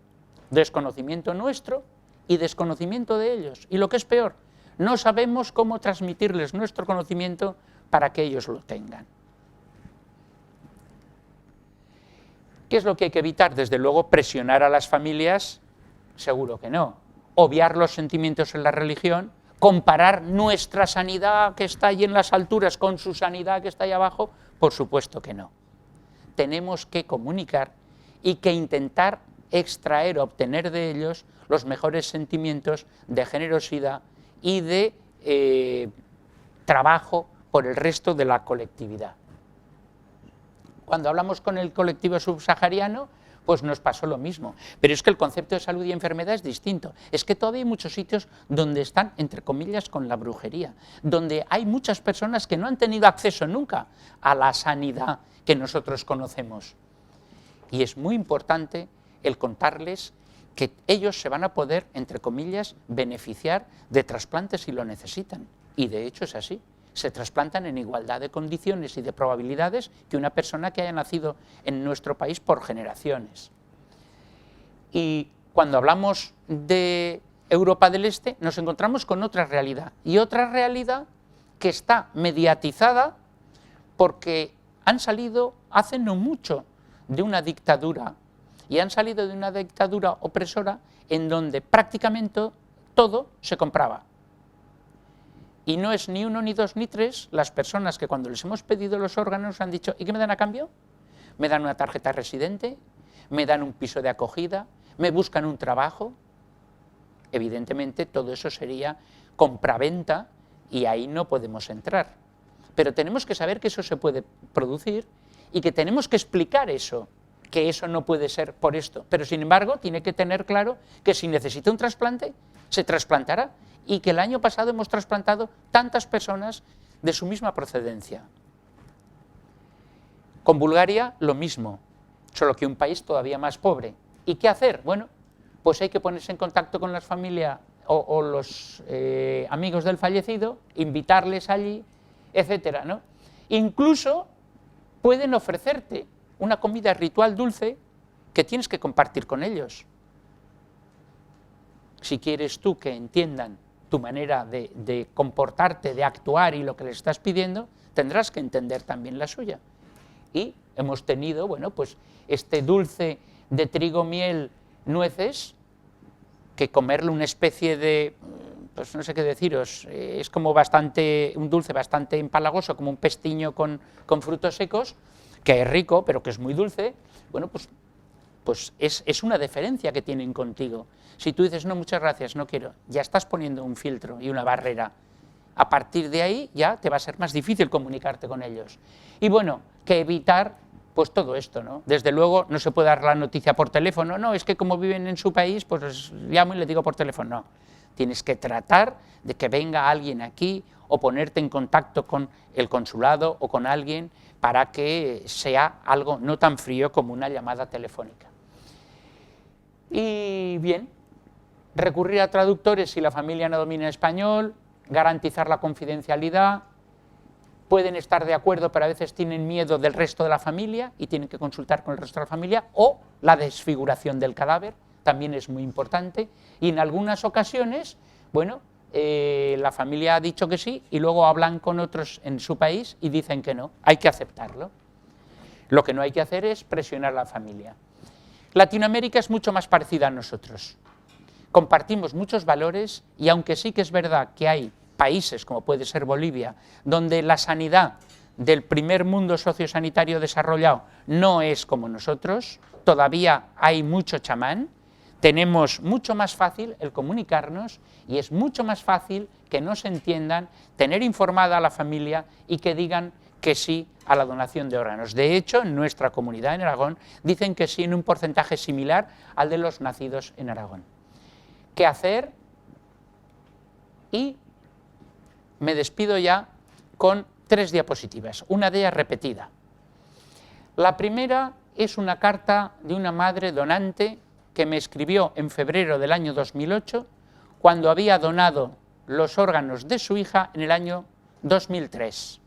Desconocimiento nuestro y desconocimiento de ellos. Y lo que es peor, no sabemos cómo transmitirles nuestro conocimiento para que ellos lo tengan. ¿Qué es lo que hay que evitar? Desde luego, presionar a las familias, seguro que no. Obviar los sentimientos en la religión, comparar nuestra sanidad que está allí en las alturas con su sanidad que está ahí abajo, por supuesto que no. Tenemos que comunicar y que intentar extraer, obtener de ellos los mejores sentimientos de generosidad y de trabajo por el resto de la colectividad. Cuando hablamos con el colectivo subsahariano, pues nos pasó lo mismo. Pero es que el concepto de salud y enfermedad es distinto. Es que todavía hay muchos sitios donde están, entre comillas, con la brujería, donde hay muchas personas que no han tenido acceso nunca a la sanidad que nosotros conocemos. Y es muy importante el contarles que ellos se van a poder, entre comillas, beneficiar de trasplantes si lo necesitan. Y de hecho es así. Se trasplantan en igualdad de condiciones y de probabilidades que una persona que haya nacido en nuestro país por generaciones. Y cuando hablamos de Europa del Este, nos encontramos con otra realidad. Y otra realidad que está mediatizada porque han salido hace no mucho de una dictadura. Y han salido de una dictadura opresora en donde prácticamente todo se compraba. Y no es ni uno, ni dos, ni tres las personas que cuando les hemos pedido los órganos han dicho, ¿y qué me dan a cambio? Me dan una tarjeta residente, me dan un piso de acogida, me buscan un trabajo. Evidentemente todo eso sería compraventa y ahí no podemos entrar. Pero tenemos que saber que eso se puede producir y que tenemos que explicar eso, que eso no puede ser por esto. Pero sin embargo tiene que tener claro que si necesita un trasplante, se trasplantará. Y que el año pasado hemos trasplantado tantas personas de su misma procedencia. Con Bulgaria lo mismo. solo que un país todavía más pobre. ¿Y qué hacer? Bueno, pues hay que ponerse en contacto con las familias o los amigos del fallecido, invitarles allí, etcétera, ¿no? Incluso pueden ofrecerte una comida ritual dulce que tienes que compartir con ellos. Si quieres tú que entiendan tu manera de comportarte, de actuar y lo que les estás pidiendo, tendrás que entender también la suya. Y hemos tenido, bueno, pues este dulce de trigo, miel, nueces, que comerle una especie de, pues no sé qué deciros, es como un dulce bastante empalagoso, como un pestiño con frutos secos, que es rico, pero que es muy dulce. Bueno, pues es una deferencia que tienen contigo. Si tú dices, no, muchas gracias, no quiero, ya estás poniendo un filtro y una barrera. A partir de ahí ya te va a ser más difícil comunicarte con ellos. Y bueno, que evitar pues todo esto, ¿no? Desde luego no se puede dar la noticia por teléfono, no, es que como viven en su país, pues les llamo y les digo por teléfono, no. Tienes que tratar de que venga alguien aquí o ponerte en contacto con el consulado o con alguien para que sea algo no tan frío como una llamada telefónica. Y bien, recurrir a traductores si la familia no domina español, garantizar la confidencialidad. Pueden estar de acuerdo, pero a veces tienen miedo del resto de la familia y tienen que consultar con el resto de la familia, o la desfiguración del cadáver, también es muy importante, y en algunas ocasiones, bueno, la familia ha dicho que sí y luego hablan con otros en su país y dicen que no, hay que aceptarlo. Lo que no hay que hacer es presionar a la familia. Latinoamérica es mucho más parecida a nosotros. Compartimos muchos valores y aunque sí que es verdad que hay países, como puede ser Bolivia, donde la sanidad del primer mundo sociosanitario desarrollado no es como nosotros, todavía hay mucho chamán, tenemos mucho más fácil el comunicarnos y es mucho más fácil que nos entiendan, tener informada a la familia y que digan que sí a la donación de órganos. De hecho, en nuestra comunidad en Aragón dicen que sí en un porcentaje similar al de los nacidos en Aragón. ¿Qué hacer? Y me despido ya con 3 diapositivas, una de ellas repetida. La primera es una carta de una madre donante que me escribió en febrero del año 2008, cuando había donado los órganos de su hija en el año 2003.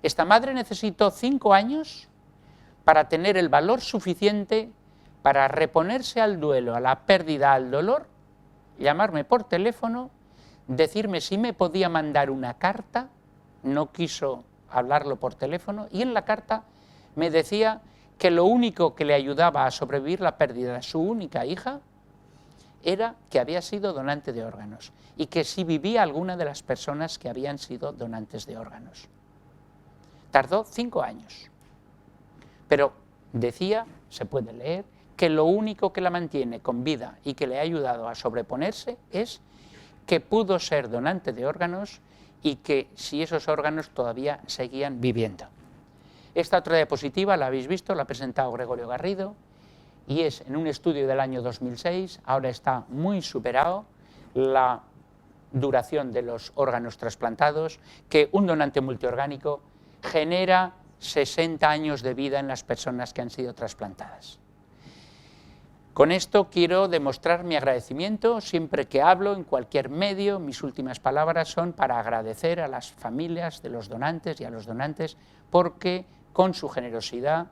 Esta madre necesitó 5 años para tener el valor suficiente para reponerse al duelo, a la pérdida, al dolor, llamarme por teléfono, decirme si me podía mandar una carta, no quiso hablarlo por teléfono, y en la carta me decía que lo único que le ayudaba a sobrevivir la pérdida de su única hija era que había sido donante de órganos y que si vivía alguna de las personas que habían sido donantes de órganos. Tardó 5 años, pero decía, se puede leer, que lo único que la mantiene con vida y que le ha ayudado a sobreponerse es que pudo ser donante de órganos y que si esos órganos todavía seguían viviendo. Esta otra diapositiva la habéis visto, la ha presentado Gregorio Garrido y es en un estudio del año 2006, ahora está muy superado la duración de los órganos trasplantados, que un donante multiorgánico genera 60 años de vida en las personas que han sido trasplantadas. Con esto quiero demostrar mi agradecimiento. Siempre que hablo en cualquier medio, mis últimas palabras son para agradecer a las familias de los donantes y a los donantes porque con su generosidad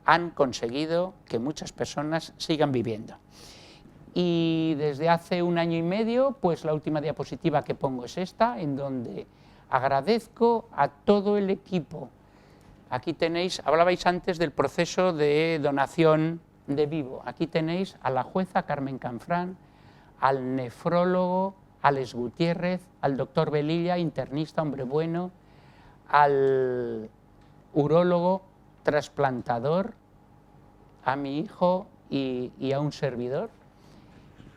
han conseguido que muchas personas sigan viviendo. Y desde hace 1 año y medio, pues la última diapositiva que pongo es esta, en donde agradezco a todo el equipo. Aquí tenéis, hablabais antes del proceso de donación de vivo. Aquí tenéis a la jueza Carmen Canfrán, al nefrólogo Alex Gutiérrez, al doctor Velilla, internista, hombre bueno, al urólogo trasplantador, a mi hijo y a un servidor,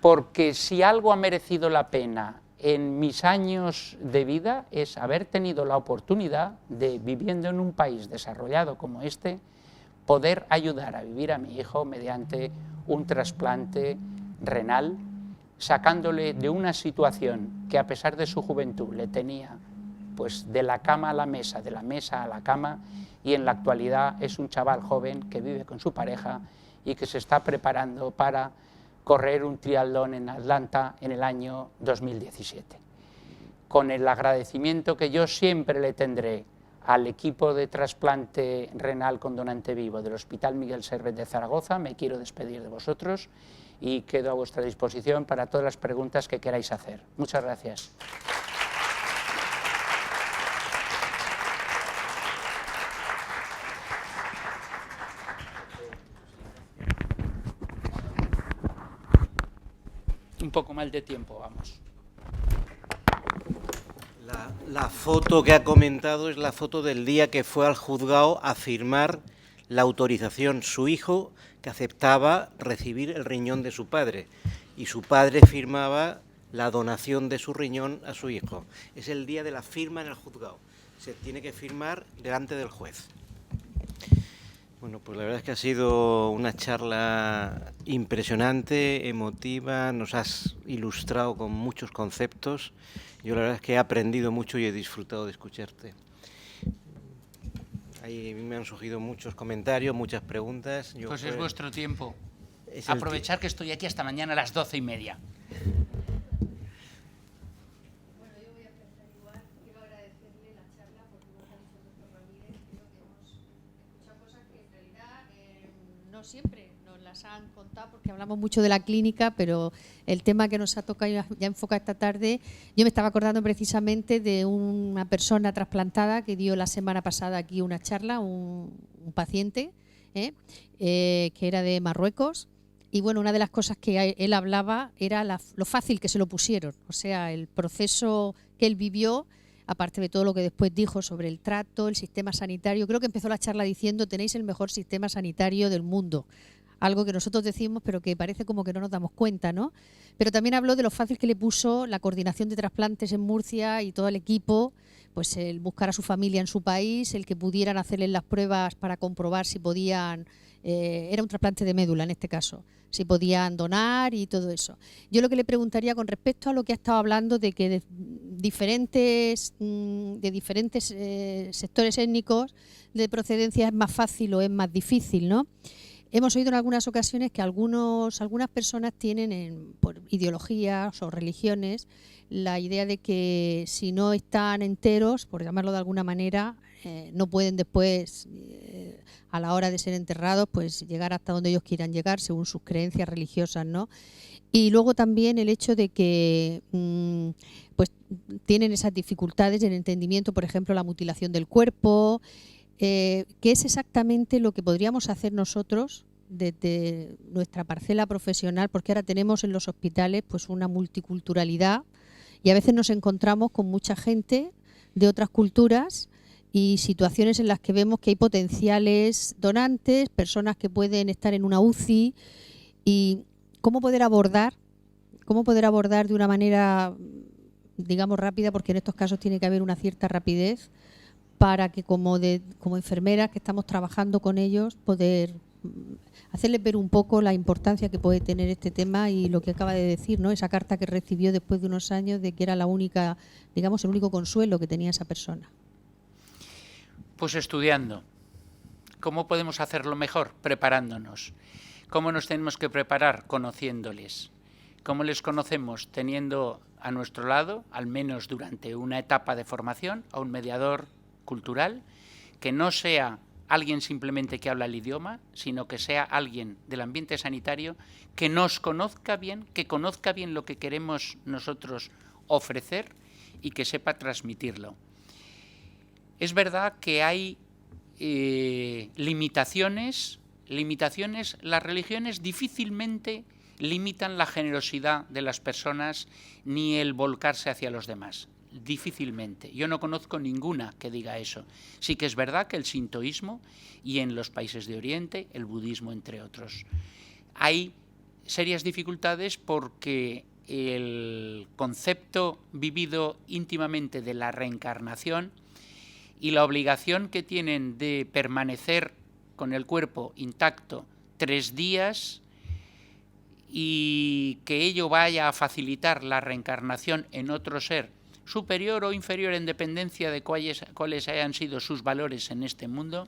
porque si algo ha merecido la pena en mis años de vida es haber tenido la oportunidad de, viviendo en un país desarrollado como este, poder ayudar a vivir a mi hijo mediante un trasplante renal, sacándole de una situación que a pesar de su juventud le tenía pues de la cama a la mesa, de la mesa a la cama, y en la actualidad es un chaval joven que vive con su pareja y que se está preparando para correr un triatlón en Atlanta en el año 2017. Con el agradecimiento que yo siempre le tendré al equipo de trasplante renal con donante vivo del Hospital Miguel Servet de Zaragoza, me quiero despedir de vosotros y quedo a vuestra disposición para todas las preguntas que queráis hacer. Muchas gracias. Un poco mal de tiempo, vamos. La foto que ha comentado es la foto del día que fue al juzgado a firmar la autorización su hijo, que aceptaba recibir el riñón de su padre, y su padre firmaba la donación de su riñón a su hijo. Es el día de la firma en el juzgado. Se tiene que firmar delante del juez. Bueno, pues la verdad es que ha sido una charla impresionante, emotiva, nos has ilustrado con muchos conceptos. Yo la verdad es que he aprendido mucho y he disfrutado de escucharte. Ahí me han surgido muchos comentarios, muchas preguntas. Pues es vuestro tiempo. Es Aprovechar que estoy aquí hasta mañana a las 12:30. No siempre nos las han contado porque hablamos mucho de la clínica, pero el tema que nos ha tocado ya enfocar esta tarde, yo me estaba acordando precisamente de una persona trasplantada que dio la semana pasada aquí una charla, un paciente que era de Marruecos, y bueno, una de las cosas que él hablaba era lo fácil que se lo pusieron, o sea, el proceso que él vivió, aparte de todo lo que después dijo sobre el trato, el sistema sanitario. Creo que empezó la charla diciendo: tenéis el mejor sistema sanitario del mundo. Algo que nosotros decimos, pero que parece como que no nos damos cuenta, ¿no? Pero también habló de lo fácil que le puso la coordinación de trasplantes en Murcia y todo el equipo, pues el buscar a su familia en su país, el que pudieran hacerles las pruebas para comprobar si podían, era un trasplante de médula en este caso, si podían donar y todo eso. Yo lo que le preguntaría con respecto a lo que ha estado hablando de que de diferentes sectores étnicos de procedencia es más fácil o es más difícil, ¿no? Hemos oído en algunas ocasiones que algunas personas tienen, por ideologías o religiones, la idea de que si no están enteros, por llamarlo de alguna manera, no pueden después, a la hora de ser enterrados, pues llegar hasta donde ellos quieran llegar, según sus creencias religiosas, ¿no? Y luego también el hecho de que pues tienen esas dificultades en entendimiento, por ejemplo, la mutilación del cuerpo, que es exactamente lo que podríamos hacer nosotros desde nuestra parcela profesional, porque ahora tenemos en los hospitales pues una multiculturalidad y a veces nos encontramos con mucha gente de otras culturas y situaciones en las que vemos que hay potenciales donantes, personas que pueden estar en una UCI, y cómo poder abordar de una manera, digamos, rápida, porque en estos casos tiene que haber una cierta rapidez, para que como enfermeras que estamos trabajando con ellos, poder hacerles ver un poco la importancia que puede tener este tema y lo que acaba de decir, ¿no? Esa carta que recibió después de unos años de que era la única, digamos, el único consuelo que tenía esa persona. Pues estudiando. ¿Cómo podemos hacerlo mejor? Preparándonos. ¿Cómo nos tenemos que preparar? Conociéndoles. ¿Cómo les conocemos? Teniendo a nuestro lado, al menos durante una etapa de formación, a un mediador cultural, que no sea alguien simplemente que habla el idioma, sino que sea alguien del ambiente sanitario que nos conozca bien, que conozca bien lo que queremos nosotros ofrecer y que sepa transmitirlo. Es verdad que hay limitaciones, las religiones difícilmente limitan la generosidad de las personas ni el volcarse hacia los demás. Difícilmente. Yo no conozco ninguna que diga eso. Sí que es verdad que el sintoísmo y en los países de Oriente, el budismo, entre otros. Hay serias dificultades porque el concepto vivido íntimamente de la reencarnación y la obligación que tienen de permanecer con el cuerpo intacto 3 días y que ello vaya a facilitar la reencarnación en otro ser superior o inferior en dependencia de cuáles hayan sido sus valores en este mundo,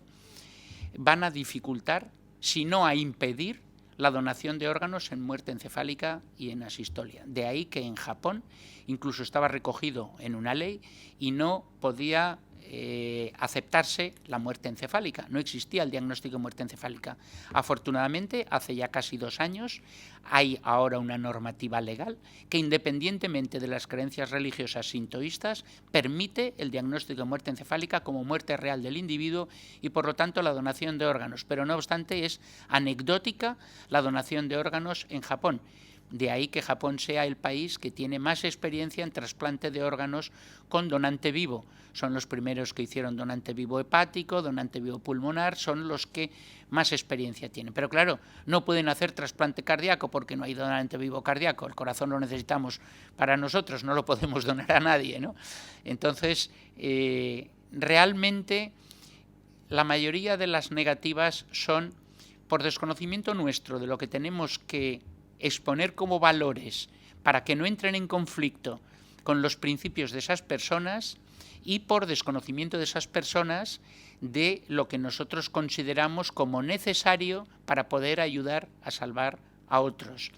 van a dificultar, si no a impedir, la donación de órganos en muerte encefálica y en asistolia. De ahí que en Japón incluso estaba recogido en una ley y no podía aceptarse la muerte encefálica. No existía el diagnóstico de muerte encefálica. Afortunadamente, hace ya casi 2 años, hay ahora una normativa legal que, independientemente de las creencias religiosas sintoístas, permite el diagnóstico de muerte encefálica como muerte real del individuo y, por lo tanto, la donación de órganos. Pero, no obstante, es anecdótica la donación de órganos en Japón. De ahí que Japón sea el país que tiene más experiencia en trasplante de órganos con donante vivo. Son los primeros que hicieron donante vivo hepático, donante vivo pulmonar, son los que más experiencia tienen. Pero claro, no pueden hacer trasplante cardíaco porque no hay donante vivo cardíaco. El corazón lo necesitamos para nosotros, no lo podemos donar a nadie, ¿no? Entonces, realmente la mayoría de las negativas son por desconocimiento nuestro de lo que tenemos que exponer como valores para que no entren en conflicto con los principios de esas personas y por desconocimiento de esas personas de lo que nosotros consideramos como necesario para poder ayudar a salvar a otros.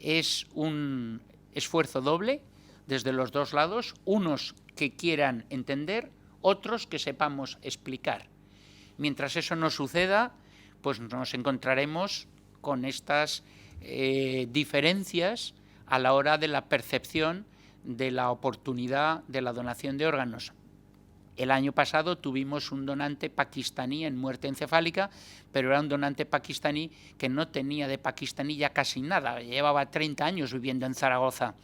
Es un esfuerzo doble desde los dos lados, unos que quieran entender, otros que sepamos explicar. Mientras eso no suceda, pues nos encontraremos con estas diferencias a la hora de la percepción de la oportunidad de la donación de órganos. El año pasado tuvimos un donante pakistaní en muerte encefálica, pero era un donante pakistaní que no tenía de pakistaní ya casi nada, llevaba 30 años viviendo en Zaragoza.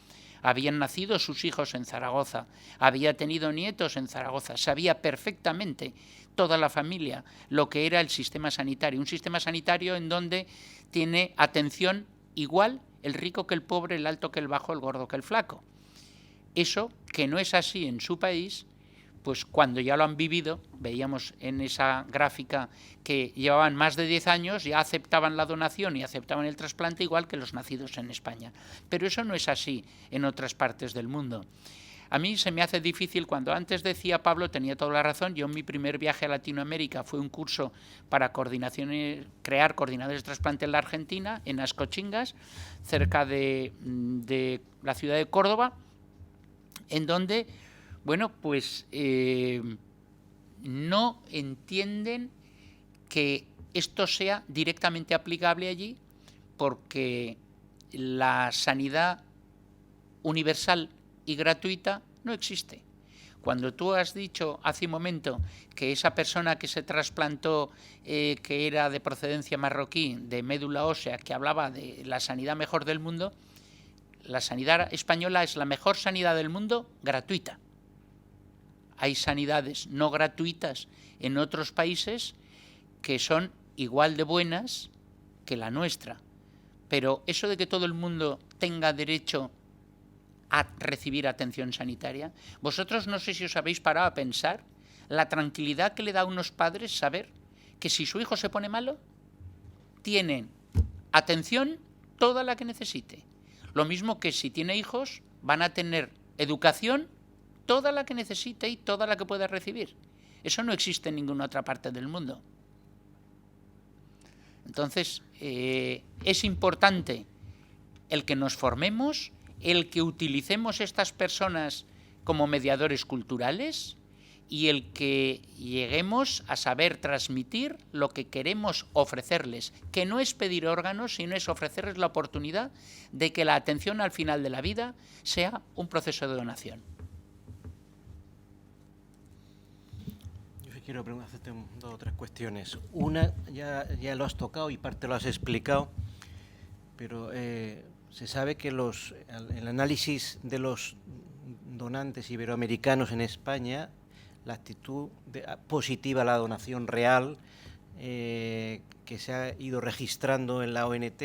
Habían nacido sus hijos en Zaragoza, había tenido nietos en Zaragoza, sabía perfectamente toda la familia lo que era el sistema sanitario, un sistema sanitario en donde tiene atención igual el rico que el pobre, el alto que el bajo, el gordo que el flaco. Eso, que no es así en su país, pues cuando ya lo han vivido, veíamos en esa gráfica que llevaban más de 10 años, ya aceptaban la donación y aceptaban el trasplante igual que los nacidos en España. Pero eso no es así en otras partes del mundo. A mí se me hace difícil, cuando antes decía Pablo, tenía toda la razón, yo en mi primer viaje a Latinoamérica fue un curso para crear coordinadores de trasplante en la Argentina, en Ascochingas, cerca de la ciudad de Córdoba, en donde, bueno, pues no entienden que esto sea directamente aplicable allí, porque la sanidad universal y gratuita no existe. Cuando tú has dicho hace un momento que esa persona que se trasplantó, que era de procedencia marroquí, de médula ósea, que hablaba de la sanidad mejor del mundo, la sanidad española es la mejor sanidad del mundo gratuita. Hay sanidades no gratuitas en otros países que son igual de buenas que la nuestra. Pero eso de que todo el mundo tenga derecho a recibir atención sanitaria, vosotros no sé si os habéis parado a pensar la tranquilidad que le da a unos padres saber que si su hijo se pone malo, tienen atención toda la que necesite. Lo mismo que si tiene hijos, van a tener educación toda la que necesite y toda la que pueda recibir. Eso no existe en ninguna otra parte del mundo. Entonces, es importante el que nos formemos, el que utilicemos estas personas como mediadores culturales y el que lleguemos a saber transmitir lo que queremos ofrecerles, que no es pedir órganos, sino es ofrecerles la oportunidad de que la atención al final de la vida sea un proceso de donación. Yo quiero hacerte 2 o 3 cuestiones. Una, ya lo has tocado y parte lo has explicado, pero se sabe que el análisis de los donantes iberoamericanos en España, la actitud positiva a la donación real que se ha ido registrando en la ONT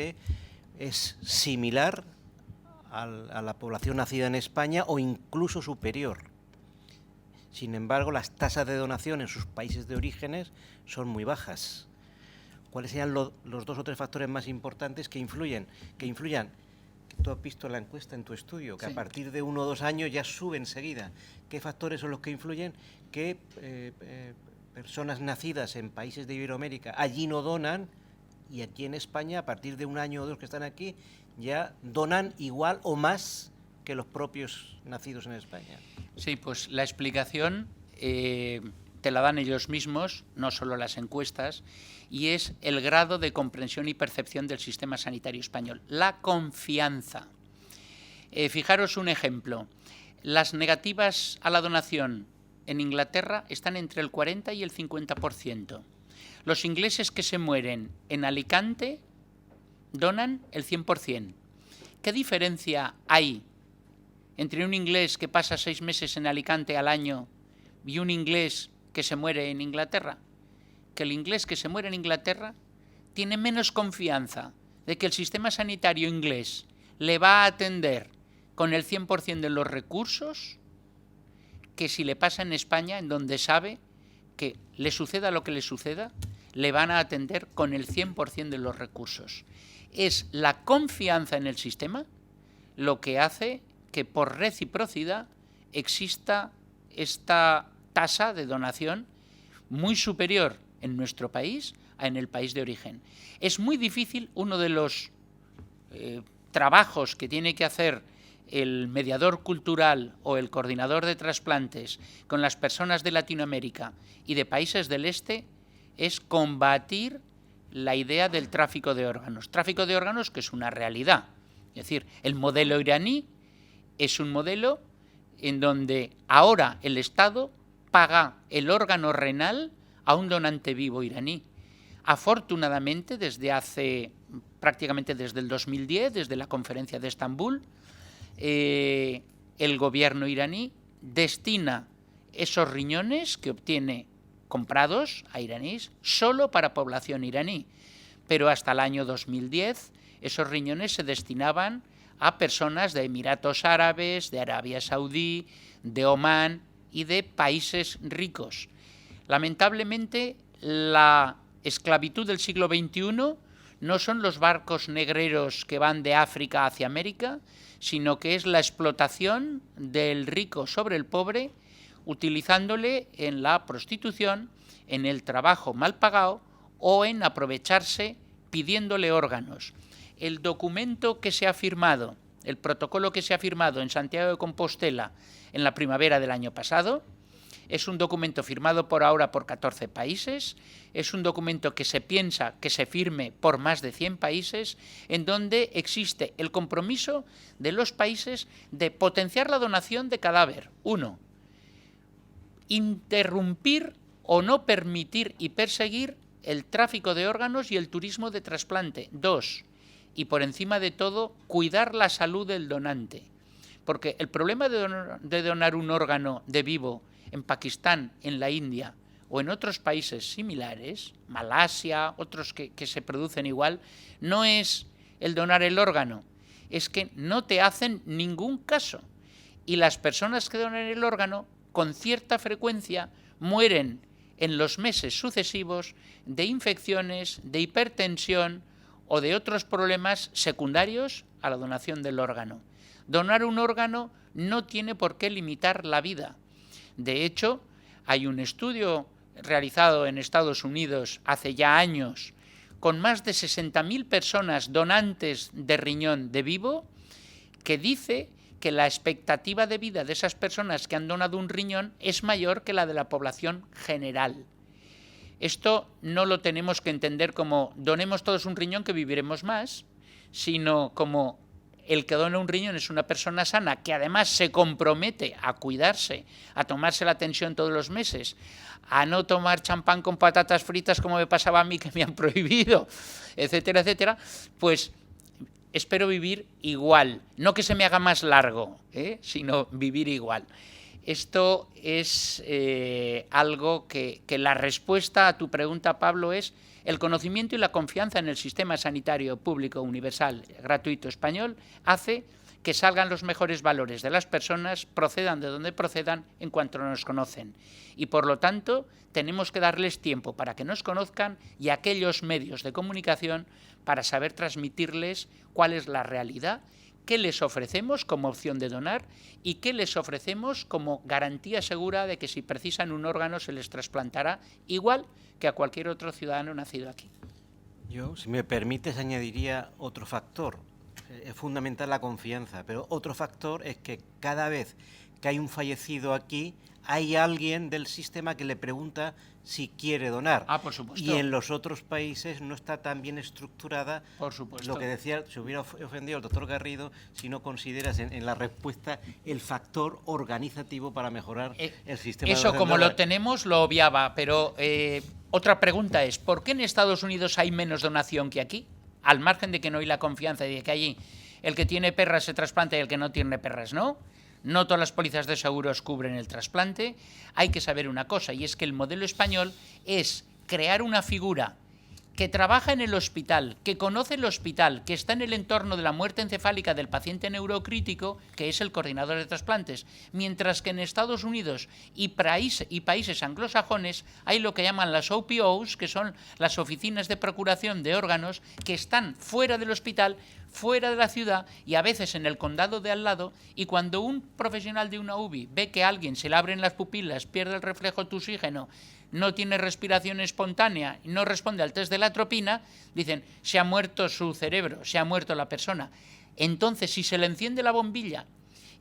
es similar a la población nacida en España o incluso superior. Sin embargo, las tasas de donación en sus países de orígenes son muy bajas. ¿Cuáles serían los 2 o 3 factores más importantes que influyan? Que Tú has visto la encuesta en tu estudio, que Sí. a partir de 1 o 2 años ya sube enseguida. ¿Qué factores son los que influyen? Que personas nacidas en países de Iberoamérica allí no donan, y aquí en España, a partir de 1 año o 2 que están aquí, ya donan igual o más que los propios nacidos en España. Sí, pues la explicación te la dan ellos mismos, no solo las encuestas, y es el grado de comprensión y percepción del sistema sanitario español, la confianza. Fijaros un ejemplo, las negativas a la donación en Inglaterra están entre el 40 y el 50%. Los ingleses que se mueren en Alicante donan el 100%. ¿Qué diferencia hay entre un inglés que pasa 6 meses en Alicante al año y un inglés que se muere en Inglaterra? Que el inglés que se muere en Inglaterra tiene menos confianza de que el sistema sanitario inglés le va a atender con el 100% de los recursos que si le pasa en España, en donde sabe que le suceda lo que le suceda, le van a atender con el 100% de los recursos. Es la confianza en el sistema lo que hace que por reciprocidad exista esta tasa de donación muy superior en nuestro país a en el país de origen. Es muy difícil, uno de los trabajos que tiene que hacer el mediador cultural o el coordinador de trasplantes con las personas de Latinoamérica y de países del este es combatir la idea del tráfico de órganos. Tráfico de órganos que es una realidad. Es decir, el modelo iraní es un modelo en donde ahora el Estado paga el órgano renal a un donante vivo iraní. Afortunadamente, prácticamente desde el 2010, desde la conferencia de Estambul, el gobierno iraní destina esos riñones que obtiene comprados a iraníes solo para población iraní. Pero hasta el año 2010 esos riñones se destinaban a personas de Emiratos Árabes, de Arabia Saudí, de Omán y de países ricos. Lamentablemente, la esclavitud del siglo XXI no son los barcos negreros que van de África hacia América, sino que es la explotación del rico sobre el pobre, utilizándole en la prostitución, en el trabajo mal pagado o en aprovecharse pidiéndole órganos. El documento que se ha firmado, el protocolo que se ha firmado en Santiago de Compostela en la primavera del año pasado, es un documento firmado por ahora por 14 países, es un documento que se piensa que se firme por más de 100 países, en donde existe el compromiso de los países de potenciar la donación de cadáver. 1. Interrumpir o no permitir y perseguir el tráfico de órganos y el turismo de trasplante. 2. Y por encima de todo, cuidar la salud del donante. Porque el problema de donar un órgano de vivo en Pakistán, en la India o en otros países similares, Malasia, otros que se producen igual, no es el donar el órgano, es que no te hacen ningún caso. Y las personas que donan el órgano, con cierta frecuencia, mueren en los meses sucesivos de infecciones, de hipertensión o de otros problemas secundarios a la donación del órgano. Donar un órgano no tiene por qué limitar la vida. De hecho, hay un estudio realizado en Estados Unidos hace ya años con más de 60.000 personas donantes de riñón de vivo que dice que la expectativa de vida de esas personas que han donado un riñón es mayor que la de la población general. Esto no lo tenemos que entender como donemos todos un riñón que viviremos más, sino como el que dona un riñón es una persona sana que además se compromete a cuidarse, a tomarse la tensión todos los meses, a no tomar champán con patatas fritas como me pasaba a mí que me han prohibido, etcétera, etcétera, pues espero vivir igual, no que se me haga más largo, sino vivir igual. Esto es algo que la respuesta a tu pregunta, Pablo, es el conocimiento y la confianza en el sistema sanitario público, universal, gratuito español, hace que salgan los mejores valores de las personas, procedan de donde procedan, en cuanto nos conocen. Y por lo tanto, tenemos que darles tiempo para que nos conozcan y aquellos medios de comunicación para saber transmitirles cuál es la realidad qué les ofrecemos como opción de donar y qué les ofrecemos como garantía segura de que si precisan un órgano se les trasplantará igual que a cualquier otro ciudadano nacido aquí. Yo, si me permites, añadiría otro factor. Es fundamental la confianza, pero otro factor es que cada vez que hay un fallecido aquí, hay alguien del sistema que le pregunta si quiere donar. Ah, por supuesto. Y en los otros países no está tan bien estructurada. Por supuesto. Lo que decía, se hubiera ofendido el doctor Garrido si no consideras en la respuesta el factor organizativo para mejorar el sistema. Eso, como lo tenemos, lo obviaba, pero otra pregunta es, ¿por qué en Estados Unidos hay menos donación que aquí? Al margen de que no hay la confianza y de que allí el que tiene perras se trasplanta y el que no tiene perras no. No todas las pólizas de seguros cubren el trasplante. Hay que saber una cosa, y es que el modelo español es crear una figura que trabaja en el hospital, que conoce el hospital, que está en el entorno de la muerte encefálica del paciente neurocrítico, que es el coordinador de trasplantes, mientras que en Estados Unidos y países anglosajones hay lo que llaman las OPOs, que son las oficinas de procuración de órganos, que están fuera del hospital, fuera de la ciudad y a veces en el condado de al lado, y cuando un profesional de una UBI ve que a alguien se le abren las pupilas, pierde el reflejo de oxígeno, no tiene respiración espontánea, no responde al test de la atropina, dicen, se ha muerto su cerebro, se ha muerto la persona. Entonces, si se le enciende la bombilla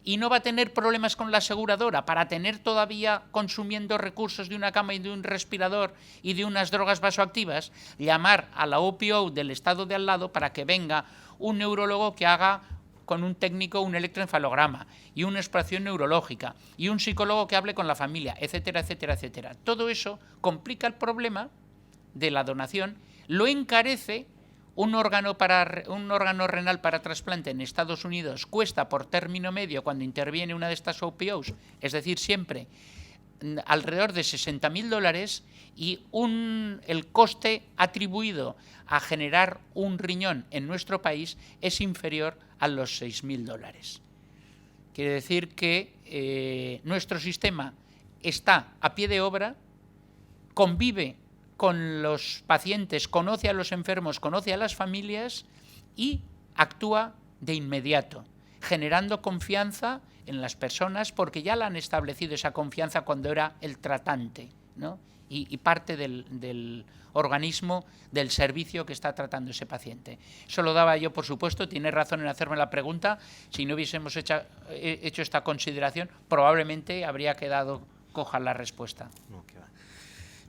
y no va a tener problemas con la aseguradora para tener todavía consumiendo recursos de una cama y de un respirador y de unas drogas vasoactivas, llamar a la OPO del estado de al lado para que venga un neurólogo que haga con un técnico un electroencefalograma y una exploración neurológica y un psicólogo que hable con la familia, etcétera, etcétera, etcétera. Todo eso complica el problema de la donación, lo encarece. Un órgano renal para trasplante en Estados Unidos cuesta por término medio, cuando interviene una de estas OPOs, es decir, siempre alrededor de $60.000, y el coste atribuido a generar un riñón en nuestro país es inferior a los $6.000. Quiere decir que nuestro sistema está a pie de obra, convive con los pacientes, conoce a los enfermos, conoce a las familias y actúa de inmediato, generando confianza en las personas, porque ya la han establecido esa confianza cuando era el tratante, ¿no? Y parte del organismo, del servicio que está tratando ese paciente. Eso lo daba yo, por supuesto, tiene razón en hacerme la pregunta. Si no hubiésemos hecho esta consideración, probablemente habría quedado coja la respuesta. No, que va.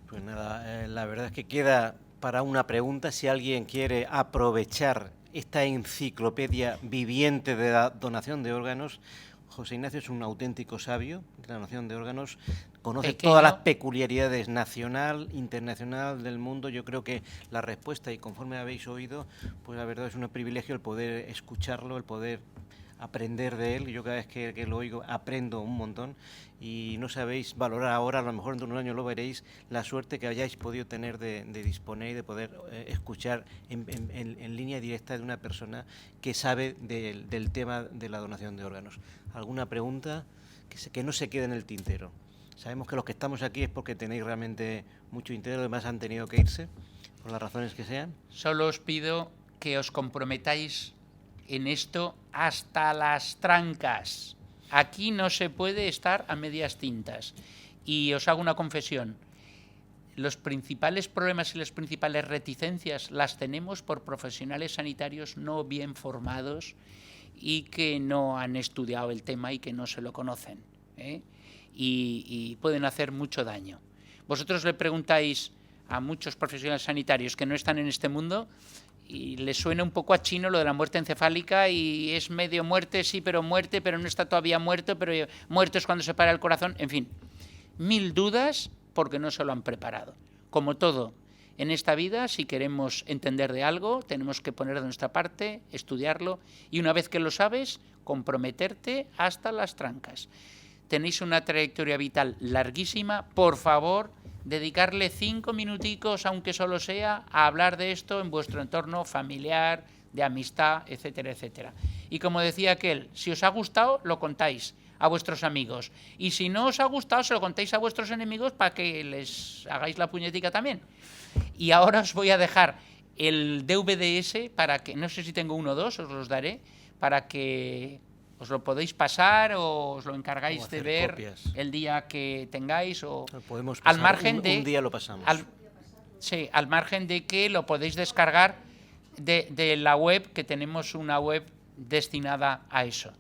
Pues nada, la verdad es que queda para una pregunta. Si alguien quiere aprovechar esta enciclopedia viviente de la donación de órganos, José Ignacio es un auténtico sabio de la donación de órganos, conoce todas las peculiaridades nacional, internacional del mundo. Yo creo que la respuesta, y conforme habéis oído, pues la verdad es un privilegio el poder escucharlo, el poder aprender de él. Yo cada vez que lo oigo aprendo un montón, y no sabéis valorar ahora, a lo mejor dentro de un año lo veréis, la suerte que hayáis podido tener de disponer y de poder escuchar en línea directa de una persona que sabe del tema de la donación de órganos. ¿Alguna pregunta? Que no se quede en el tintero. Sabemos que los que estamos aquí es porque tenéis realmente mucho interés, además han tenido que irse, por las razones que sean. Solo os pido que os comprometáis en esto hasta las trancas. Aquí no se puede estar a medias tintas. Y os hago una confesión. Los principales problemas y las principales reticencias las tenemos por profesionales sanitarios no bien formados y que no han estudiado el tema y que no se lo conocen, ¿eh? Y pueden hacer mucho daño. Vosotros le preguntáis a muchos profesionales sanitarios que no están en este mundo y les suena un poco a chino lo de la muerte encefálica, y es medio muerte, sí, pero muerte, pero no está todavía muerto, pero muerto es cuando se para el corazón. En fin, 1000 dudas porque no se lo han preparado. Como todo en esta vida, si queremos entender de algo, tenemos que poner de nuestra parte, estudiarlo, y una vez que lo sabes, comprometerte hasta las trancas. Tenéis una trayectoria vital larguísima, por favor, dedicarle 5 minuticos, aunque solo sea, a hablar de esto en vuestro entorno familiar, de amistad, etcétera, etcétera. Y como decía aquel, si os ha gustado, lo contáis a vuestros amigos. Y si no os ha gustado, se lo contáis a vuestros enemigos para que les hagáis la puñetica también. Y ahora os voy a dejar el DVD para que, no sé si tengo uno o dos, os los daré, para que os lo podéis pasar o os lo encargáis de ver copias el día que tengáis, o podemos pasar, al margen de... un día lo pasamos. Sí, al margen de que lo podéis descargar de la web, que tenemos una web destinada a eso.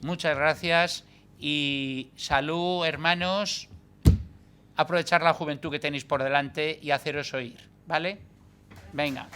Muchas gracias y salud, hermanos. Aprovechar la juventud que tenéis por delante y haceros oír, ¿vale? Venga.